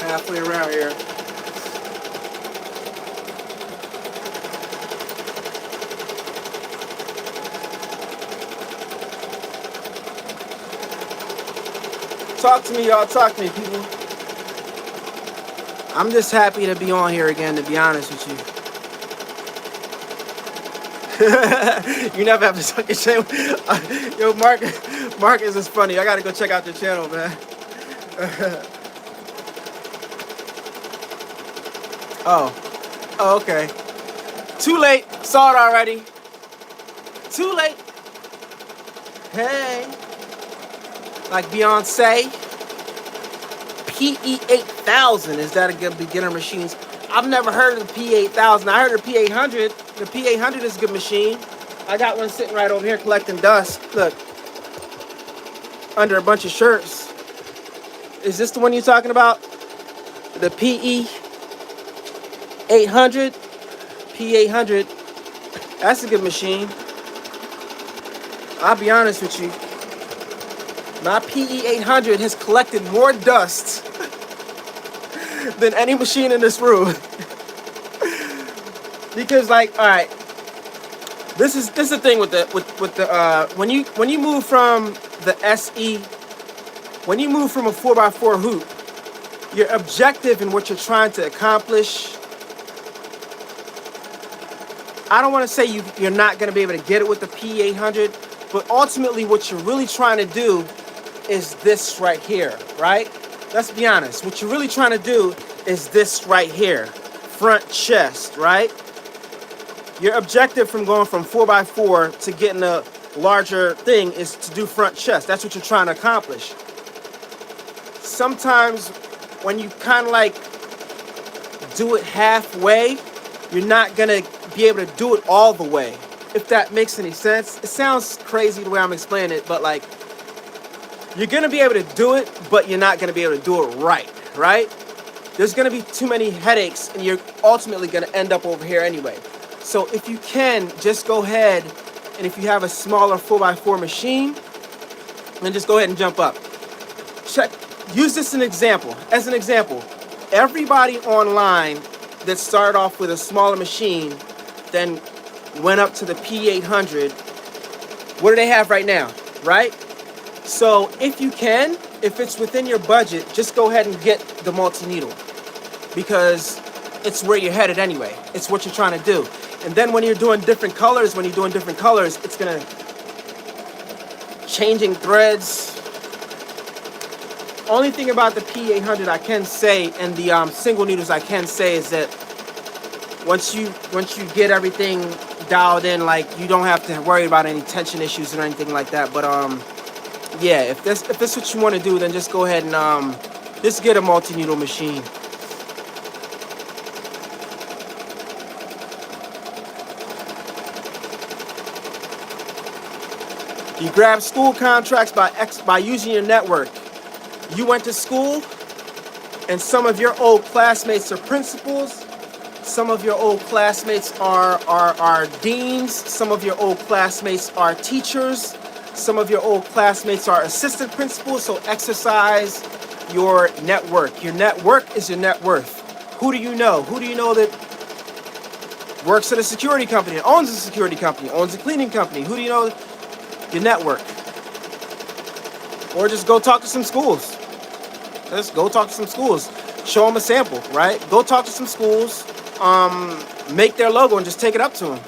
Halfway around here. Talk to me, y'all. Talk to me, people. I'm just happy to be on here again, to be honest with you. You never have to talk your channel. Yo, Marcus is funny. I gotta go check out your channel, man. Oh, okay. Too late. Saw it already. Too late. Hey. Like Beyonce. PE8000. Is that a good beginner machine? I've never heard of the P8000. I heard of the P800. The P800 is a good machine. I got one sitting right over here collecting dust. Look. Under a bunch of shirts. Is this the one you're talking about? The PE800? P800. That's a good machine. I'll be honest with you. My PE800 has collected more dust than any machine in this room. Because, like, all right, this is the thing with the when you move from the SE, when you move from a 4x4 hoop, your objective and what you're trying to accomplish, I don't want to say you're not going to be able to get it with the P800, but ultimately what you're really trying to do is this right here, right? Let's be honest. What you're really trying to do is this right here, front chest, right? Your objective from going from 4x4 to getting a larger thing is to do front chest. That's what you're trying to accomplish. Sometimes when you kind of like do it halfway, you're not gonna be able to do it all the way, if that makes any sense. It sounds crazy the way I'm explaining it, but like, you're gonna be able to do it, but you're not gonna be able to do it right? There's gonna be too many headaches, and you're ultimately gonna end up over here anyway. So if you can, just go ahead, and if you have a smaller 4x4 machine, then just go ahead and jump up. Use this as an example. Everybody online that started off with a smaller machine, then went up to the P800, what do they have right now, right? So if you can, if it's within your budget, just go ahead and get the multi-needle, because it's where you're headed anyway. It's what you're trying to do. And then when you're doing different colors, it's gonna, changing threads. Only thing about the P800 I can say, and the single needles I can say, is that once you get everything dialed in, like, you don't have to worry about any tension issues or anything like that. But yeah, if this is what you want to do, then just go ahead and just get a multi-needle machine. You grab school contracts by using your network. You went to school, and some of your old classmates are principals. Some of your old classmates are deans. Some of your old classmates are teachers. Some of your old classmates are assistant principals. So exercise your network. Your network is your net worth. Who do you know? Who do you know that works at a security company, owns a security company, owns a cleaning company? Who do you know? Your network. Or just go talk to some schools. Just go talk to some schools. Show them a sample, right? Go talk to some schools. Make their logo and just take it up to them.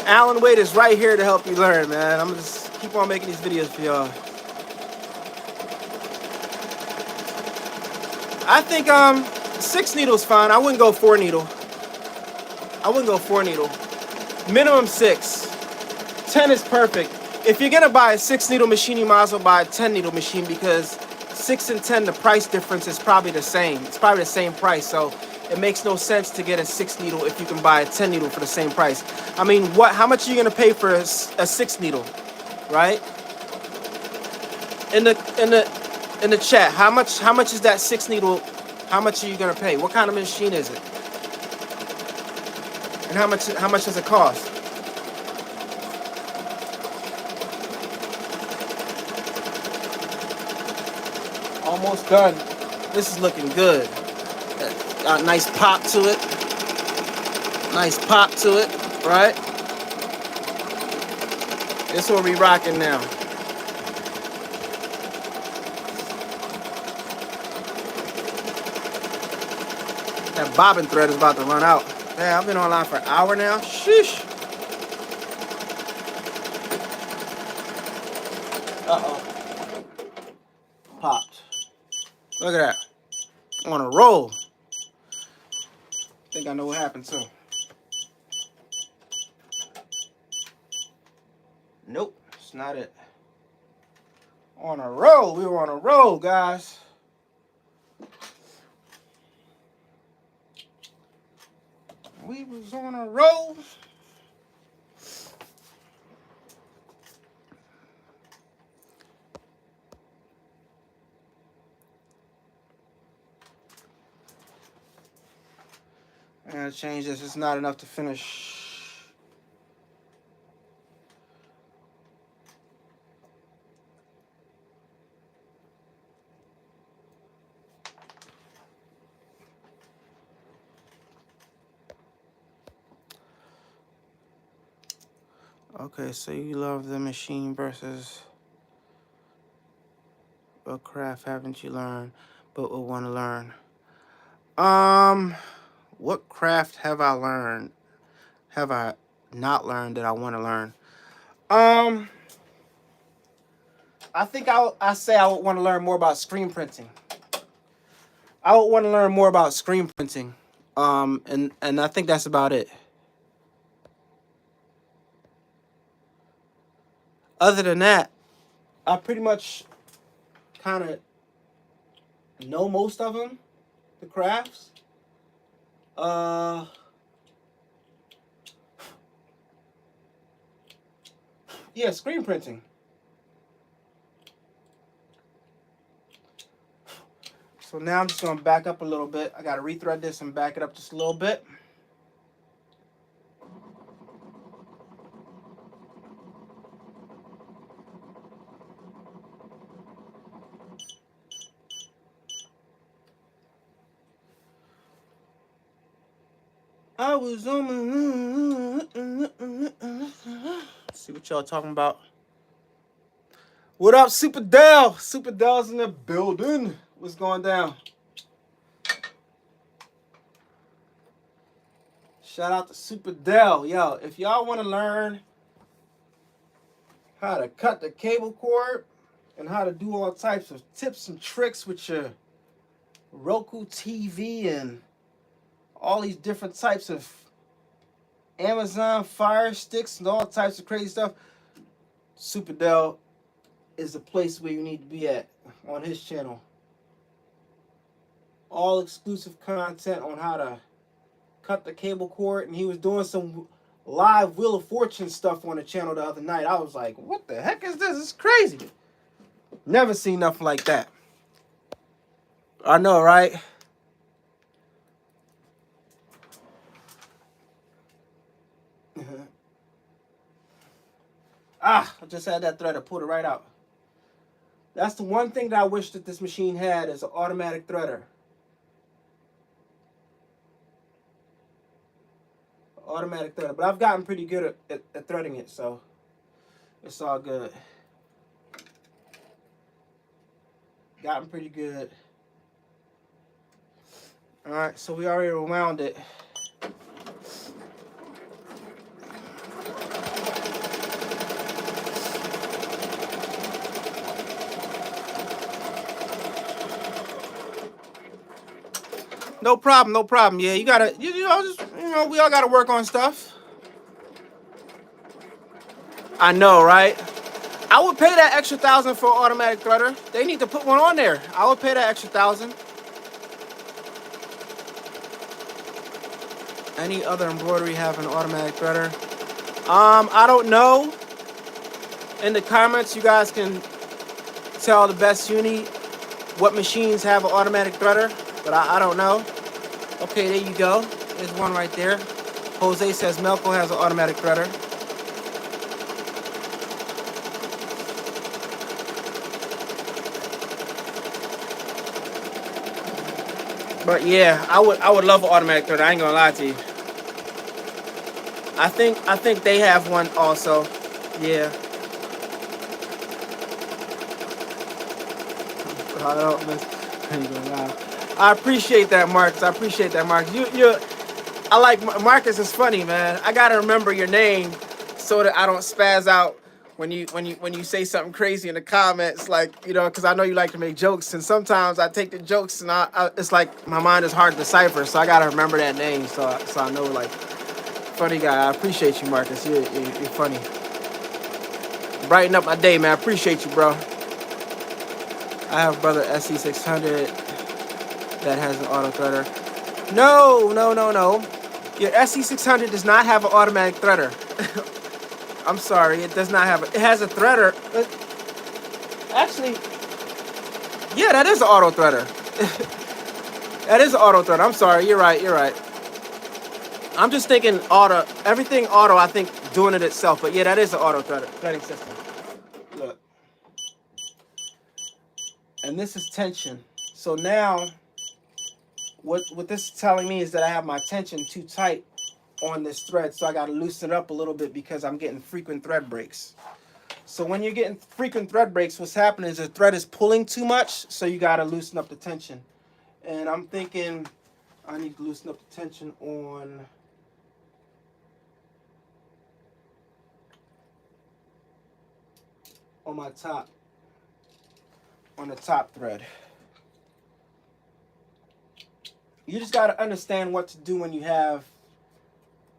Alan Wade is right here to help you learn, man. I'm gonna just keep on making these videos for y'all. I think 6 needles fine. I wouldn't go 4 needle. I wouldn't go 4 needle. Minimum 6. 10 is perfect. If you're gonna buy a 6 needle machine, you might as well buy a 10 needle machine, because 6 and 10, the price difference is probably the same. It's probably the same price, so it makes no sense to get a 6 needle if you can buy a 10 needle for the same price. I mean, how much are you gonna pay for a 6 needle, right? In the chat, how much is that 6 needle? How much are you gonna pay? What kind of machine is it? And how much does it cost? Almost done. This is looking good. Got a nice pop to it. Nice pop to it, right? This what we rocking now. That bobbin thread is about to run out. Man, I've been online for an hour now. Sheesh. Uh-oh. Popped. Look at that. On a roll. Think I know what happened too. Nope, it's not it. On a roll. We were on a roll, guys. We was on a roll. I gotta change this. It's not enough to finish. Okay, so you love the machine versus a craft haven't you learned but will want to learn? What craft have I learned? Have I not learned that I want to learn? I think I say I would want to learn more about screen printing. I would want to learn more about screen printing. And I think that's about it. Other than that, I pretty much kind of know most of them, the crafts. Yeah, screen printing. So now I'm just going to back up a little bit. I got to rethread this and back it up just a little bit. I was on my... See what y'all talking about. What up, Super Dell? Super Dell's in the building. What's going down? Shout out to Super Dell. Yo, if y'all want to learn how to cut the cable cord and how to do all types of tips and tricks with your Roku TV and all these different types of Amazon Fire Sticks and all types of crazy stuff, Super Dell is the place where you need to be at on his channel. All exclusive content on how to cut the cable cord, and he was doing some live Wheel of Fortune stuff on the channel the other night. I was like, what the heck is this? It's crazy. Never seen nothing like that. I know, right? I just had that threader, pulled it right out. That's the one thing that I wish that this machine had, is an automatic threader. Automatic threader. But I've gotten pretty good at threading it, so it's all good. Gotten pretty good. Alright, so we already wound it. No problem, no problem. Yeah, you gotta, we all gotta work on stuff. I know, right? I would pay that extra $1,000 for an automatic threader. They need to put one on there. I would pay that extra $1,000. Any other embroidery have an automatic threader? I don't know. In the comments, you guys can tell the best uni what machines have an automatic threader, but I don't know. Okay, there you go. There's one right there. Jose says Melco has an automatic threader. But yeah, I would love an automatic threader. I ain't gonna lie to you. I think they have one also. Yeah. I ain't gonna lie. I appreciate that, Marcus. I appreciate that, Marcus. I like Marcus. Is funny, man. I gotta remember your name so that I don't spaz out when you say something crazy in the comments, like, because I know you like to make jokes, and sometimes I take the jokes and it's like my mind is hard to decipher, so I gotta remember that name so I know, like, funny guy. I appreciate you, Marcus. You're funny. Brighten up my day, man. I appreciate you, bro. I have brother SC600 that has an auto threader. No. Your SC600 does not have an automatic threader. I'm sorry, it does not have it has a threader. Actually, yeah, that is an auto threader. That is an auto threader. I'm sorry, you're right. I'm just thinking auto, everything auto, I think doing it itself, but yeah, that is an auto threading system. Look. And this is tension. So now, what this is telling me is that I have my tension too tight on this thread, so I got to loosen it up a little bit because I'm getting frequent thread breaks. So when you're getting frequent thread breaks, what's happening is the thread is pulling too much, so you got to loosen up the tension. And I'm thinking I need to loosen up the tension on my top, on the top thread. You just got to understand what to do when you have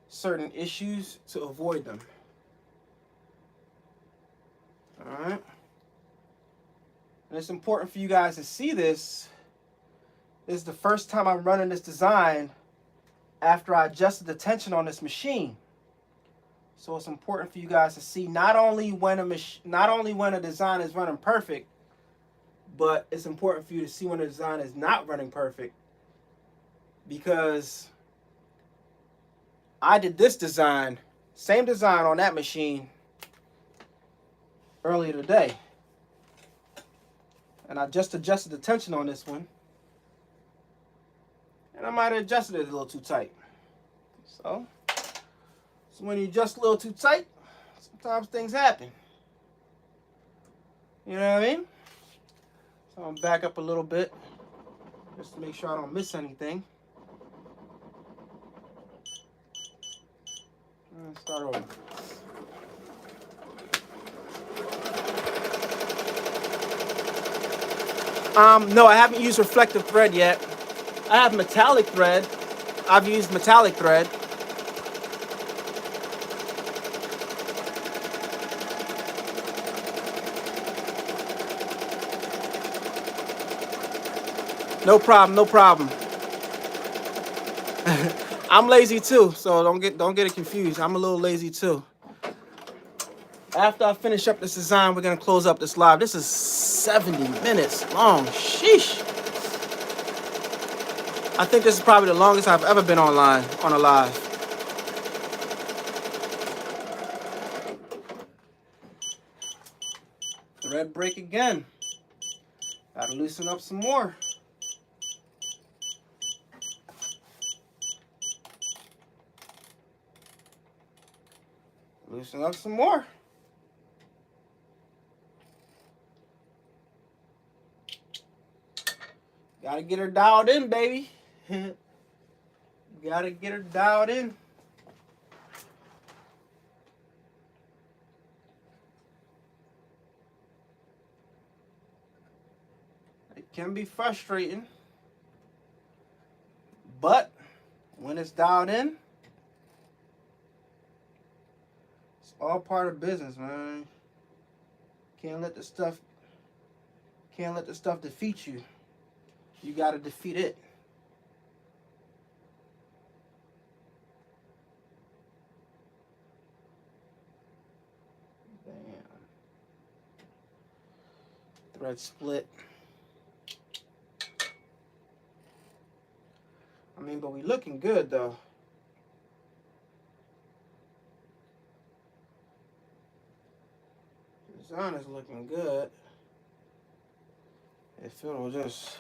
certain issues to avoid them. All right. And it's important for you guys to see this. This is the first time I'm running this design after I adjusted the tension on this machine. So it's important for you guys to see not only when a design is running perfect, but it's important for you to see when a design is not running perfect. Because I did this design, same design on that machine earlier today. And I just adjusted the tension on this one. And I might have adjusted it a little too tight. So when you adjust a little too tight, sometimes things happen. You know what I mean? So I'm gonna back up a little bit just to make sure I don't miss anything. Let's start over. No, I haven't used reflective thread yet. I have metallic thread. I've used metallic thread. No problem. I'm lazy too, so don't get it confused. I'm a little lazy too. After I finish up this design, we're gonna close up this live. This is 70 minutes long. Sheesh. I think this is probably the longest I've ever been online on a live. Thread break again. Gotta loosen up some more. Loosen up some more. Gotta get her dialed in, baby. Gotta get her dialed in. It can be frustrating, but when it's dialed in, it's all part of business, man. Can't let the stuff defeat you. You gotta defeat it. Damn. Thread split. I mean, but we looking good though. Design is looking good. If it'll just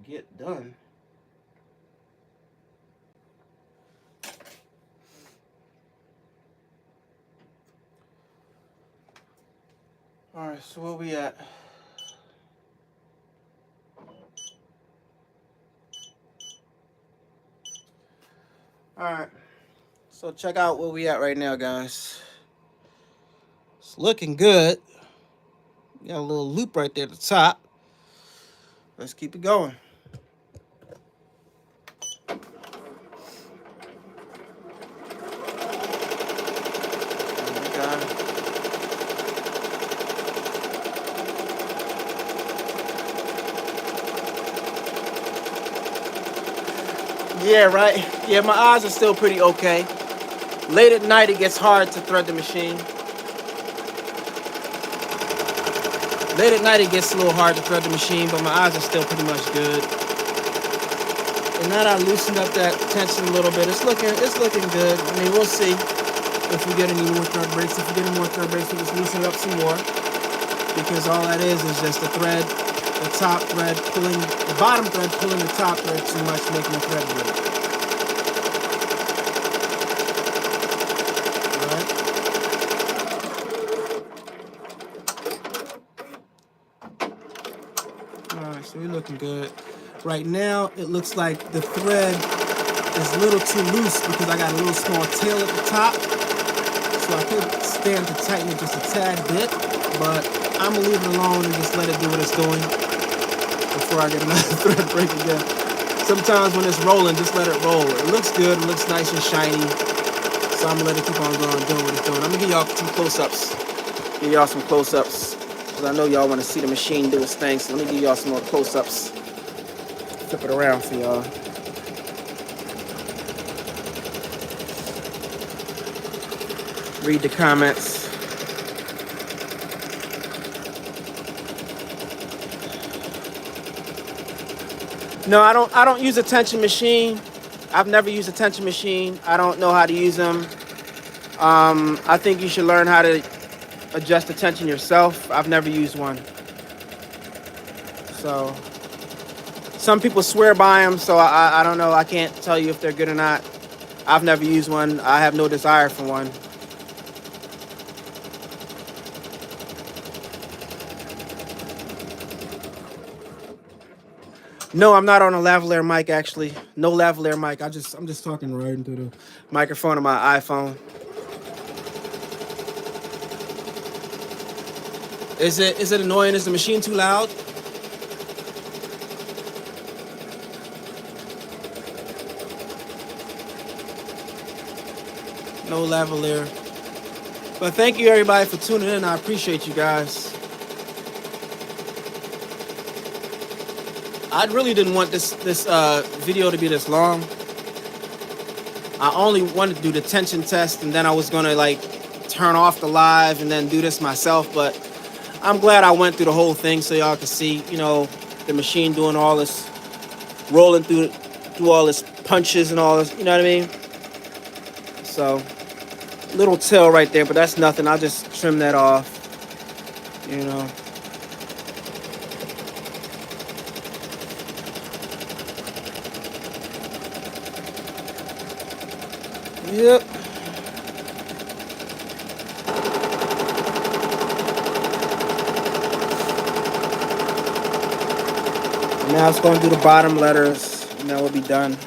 get done. All right, so where we at? All right, so check out where we at right now, guys. It's looking good. Got a little loop right there at the top. Let's keep it going. Yeah, right. Yeah, my eyes are still pretty okay. Late at night, it gets hard to thread the machine. Late at night, it gets a little hard to thread the machine, but my eyes are still pretty much good. And now that I loosened up that tension a little bit, it's looking good. I mean, we'll see if we get any more thread breaks. If we get any more thread breaks, we'll just loosen it up some more. Because all that is just the thread, the top thread pulling, the bottom thread pulling the top thread too much, making the thread break. Alright, so we're looking good. Right now, it looks like the thread is a little too loose because I got a little small tail at the top. So I could stand to tighten it just a tad bit, but I'm gonna leave it alone and just let it do what it's doing before I get another thread break again. Sometimes when it's rolling, just let it roll. It looks good, it looks nice and shiny. So I'm gonna let it keep on going, doing what it's doing. I'm gonna give y'all some close-ups. Give y'all some close-ups. Because I know y'all want to see the machine do its thing. So let me give y'all some more close-ups. Flip it around for y'all. Read the comments. No, I don't use a tension machine. I've never used a tension machine. I don't know how to use them. I think you should learn how to adjust the tension yourself. I've never used one. So some people swear by them, so I don't know. I can't tell you if they're good or not. I've never used one. I have no desire for one. No, I'm not on a lavalier mic, actually. No lavalier mic. I'm just talking right into the microphone of my iPhone. Is it annoying? Is the machine too loud? No lavalier. But thank you everybody for tuning in. I appreciate you guys. I really didn't want this video to be this long. I only wanted to do the tension test, and then I was gonna like turn off the live and then do this myself. But I'm glad I went through the whole thing so y'all can see, you know, the machine doing all this, rolling through all this punches and all this. You know what I mean? So little tail right there, but that's nothing. I'll just trim that off. You know. Yep. Now it's going to do the bottom letters, and then we'll be done.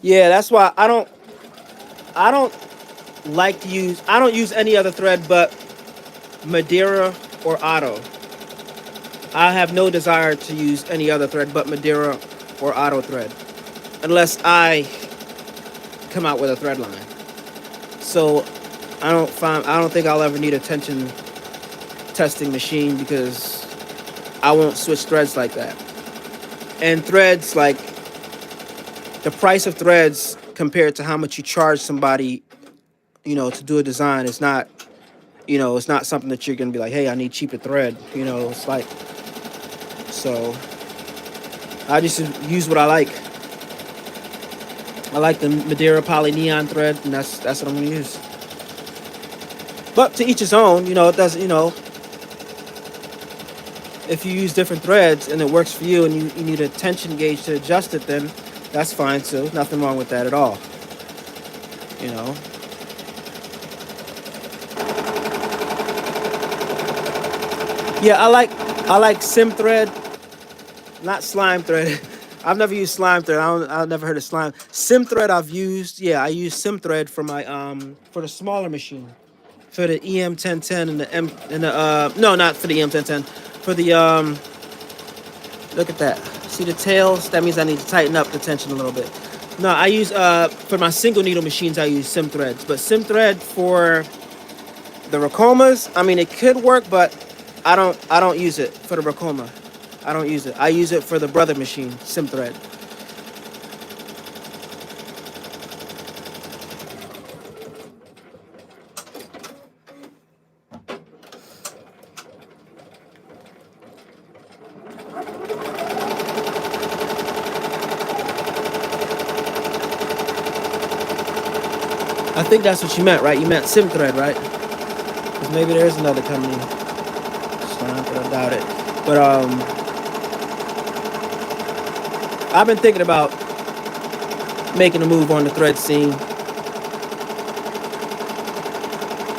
Yeah, that's why I don't like to use. I don't use any other thread but Madeira or Otto. I have no desire to use any other thread but Madeira or Otto thread, unless I come out with a thread line. So I don't think I'll ever need a tension testing machine because I won't switch threads like that. And threads, like the price of threads compared to how much you charge somebody, you know, to do a design, is not, you know, it's not something that you're gonna be like, hey, I need cheaper thread. You know, it's like, so I just use what I like. I like the Madeira poly neon thread, and that's what I'm gonna use. But to each his own, you know, it doesn't, you know, if you use different threads and it works for you and you need a tension gauge to adjust it, then that's fine too. Nothing wrong with that at all. You know. Yeah, I like sim thread, not slime thread. I've never used slime thread. I've never heard of slime. Sim thread I've used. Yeah, I use sim thread for my for the smaller machine, for the EM-1010 and the no, not for the EM-1010, for the look at that. See the tails? That means I need to tighten up the tension a little bit. No, I use for my single needle machines I use sim threads, but sim thread for the Ricomas, I mean it could work, but I don't use it for the Ricoma. I don't use it. I use it for the brother machine, sim thread. I think that's what you meant, right? You meant sim thread, right? Because maybe there's another company. I doubt it. But I've been thinking about making a move on the thread scene.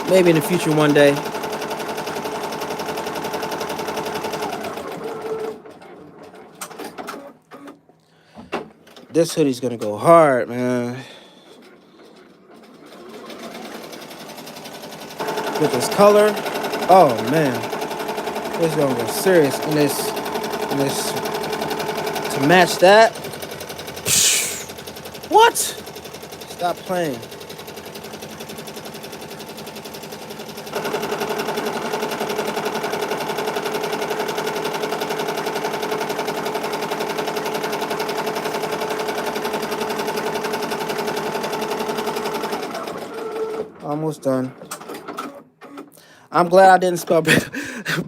Maybe in the future one day. This hoodie's gonna go hard, man. With this color, oh man, it's gonna go serious. And this to match that. What? Stop playing. Almost done. I'm glad I didn't spell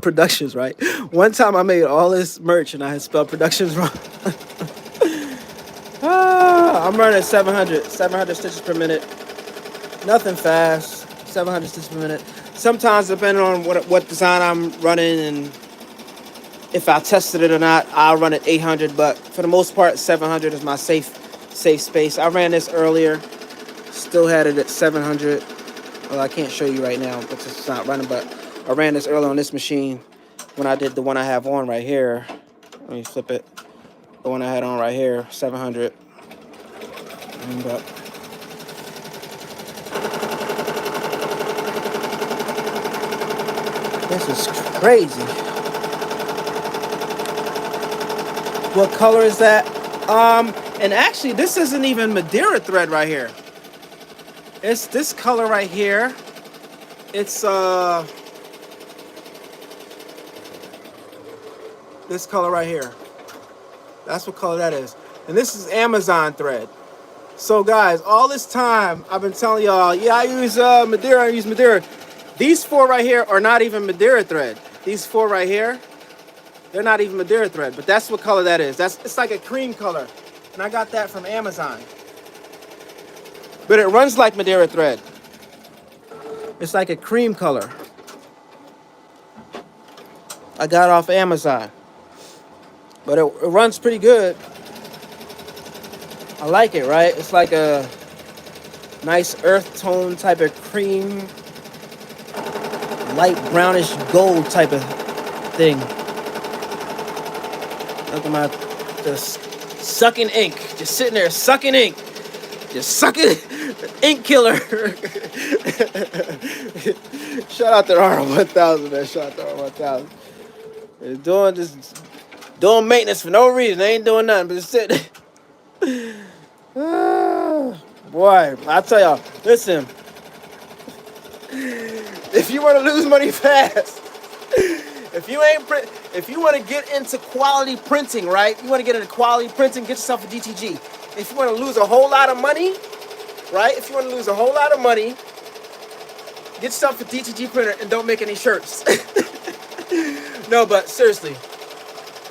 productions right. One time I made all this merch and I had spelled productions wrong. I'm running 700 stitches per minute. Nothing fast. 700 stitches per minute. Sometimes, depending on what design I'm running and if I tested it or not, I'll run at 800. But for the most part, 700 is my safe space. I ran this earlier. Still had it at 700. Well, I can't show you right now because it's not running, but I ran this earlier on this machine when I did the one I have on right here. Let me flip it. The one I had on right here, 700. And up. This is crazy. What color is that? And actually, this isn't even Madeira thread right here. It's this color right here. It's this color right here. That's what color that is. And this is Amazon thread. So guys, all this time I've been telling y'all, yeah, I use Madeira, I use Madeira. These four right here are not even Madeira thread. These four right here, they're not even Madeira thread, but that's what color that is. It's like a cream color. And I got that from Amazon. But it runs like Madeira thread. It's like a cream color. I got it off Amazon. But it runs pretty good. I like it, right? It's like a nice earth tone type of cream, light brownish gold type of thing. Look at my, just sucking ink. Just sitting there sucking ink. Just sucking ink killer. Shout out to R1000, man. Shout out to R1000. They're doing maintenance for no reason. They ain't doing nothing but just sitting. Boy, I tell y'all, listen. If you want to lose money fast, if you want to get into quality printing, right? You want to get into quality printing, get yourself a DTG. If you want to lose a whole lot of money, right? If you want to lose a whole lot of money, get yourself a DTG printer and don't make any shirts. No, but seriously,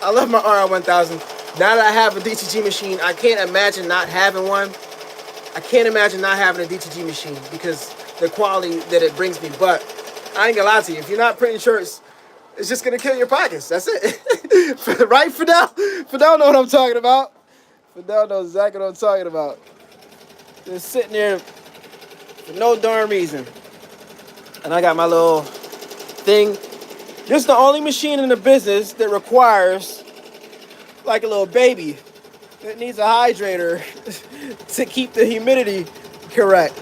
I love my R1000. Now that I have a DTG machine, I can't imagine not having one. I can't imagine not having a DTG machine because the quality that it brings me. But I ain't gonna lie to you, if you're not printing shirts, it's just gonna kill your pockets. That's it. Right, Fidel? Fidel know what I'm talking about. Fidel knows exactly what I'm talking about. Just sitting there for no darn reason. And I got my little thing. This is the only machine in the business that requires like a little baby. It needs a hydrator to keep the humidity correct.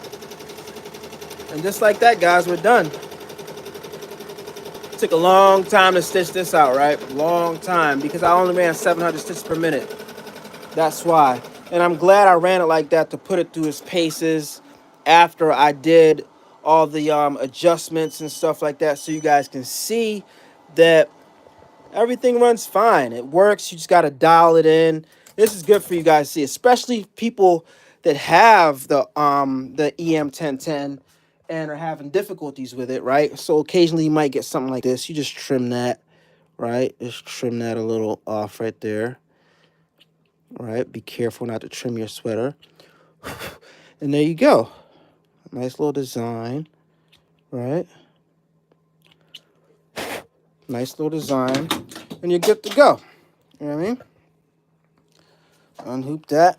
And just like that, guys, we're done. It took a long time to stitch this out, right? Long time, because I only ran 700 stitches per minute. That's why. And I'm glad I ran it like that to put it through its paces after I did all the adjustments and stuff like that, so you guys can see that everything runs fine. It works. You just got to dial it in. This is good for you guys to see, especially people that have the EM1010 and are having difficulties with it, right? So occasionally you might get something like this. You just trim that, right? Just trim that a little off right there. All right, be careful not to trim your sweater. And there you go. Nice little design, right? Nice little design. And you're good to go. You know what I mean? Unhoop that.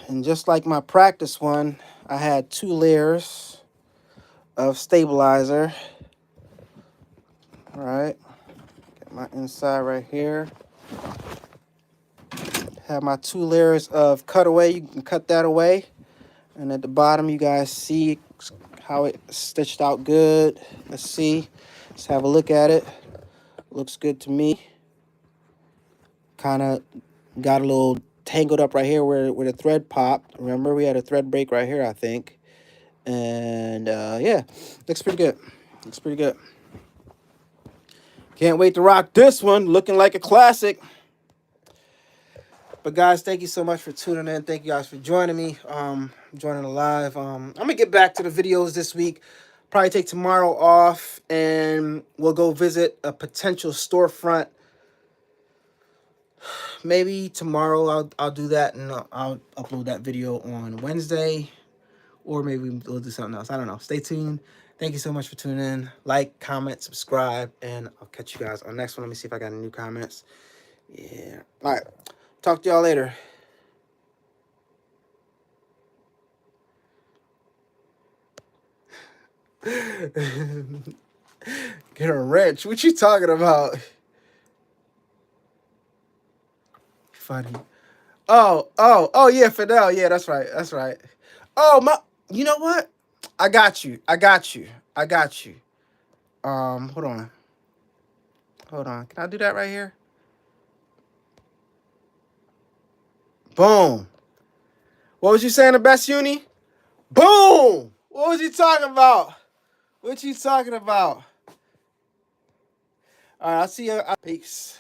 And just like my practice one, I had 2 layers of stabilizer. All right. Get my inside right here. Have my 2 layers of cutaway. You can cut that away. And at the bottom, you guys see how it stitched out good. Let's see. Let's have a look at it. Looks good to me. Kind of got a little tangled up right here where the thread popped. Remember, we had a thread break right here, I think. And yeah, looks pretty good. Looks pretty good. Can't wait to rock this one. Looking like a classic. But guys, thank you so much for tuning in. Thank you guys for joining me. Joining the live. I'm gonna get back to the videos this week. Probably take tomorrow off, and we'll go visit a potential storefront. Maybe tomorrow I'll do that, and I'll upload that video on Wednesday, or maybe we'll do something else. I don't know. Stay tuned. Thank you so much for tuning in. Like, comment, subscribe, and I'll catch you guys on the next one. Let me see if I got any new comments. Yeah. All right. Talk to y'all later. Get a wrench. What you talking about? Funny. Oh, yeah, Fidel. Yeah, that's right. That's right. Oh, you know what? I got you. Hold on. Can I do that right here? Boom. What was you saying, the best uni? Boom. What was you talking about? What you talking about? All right, I'll see you. Peace.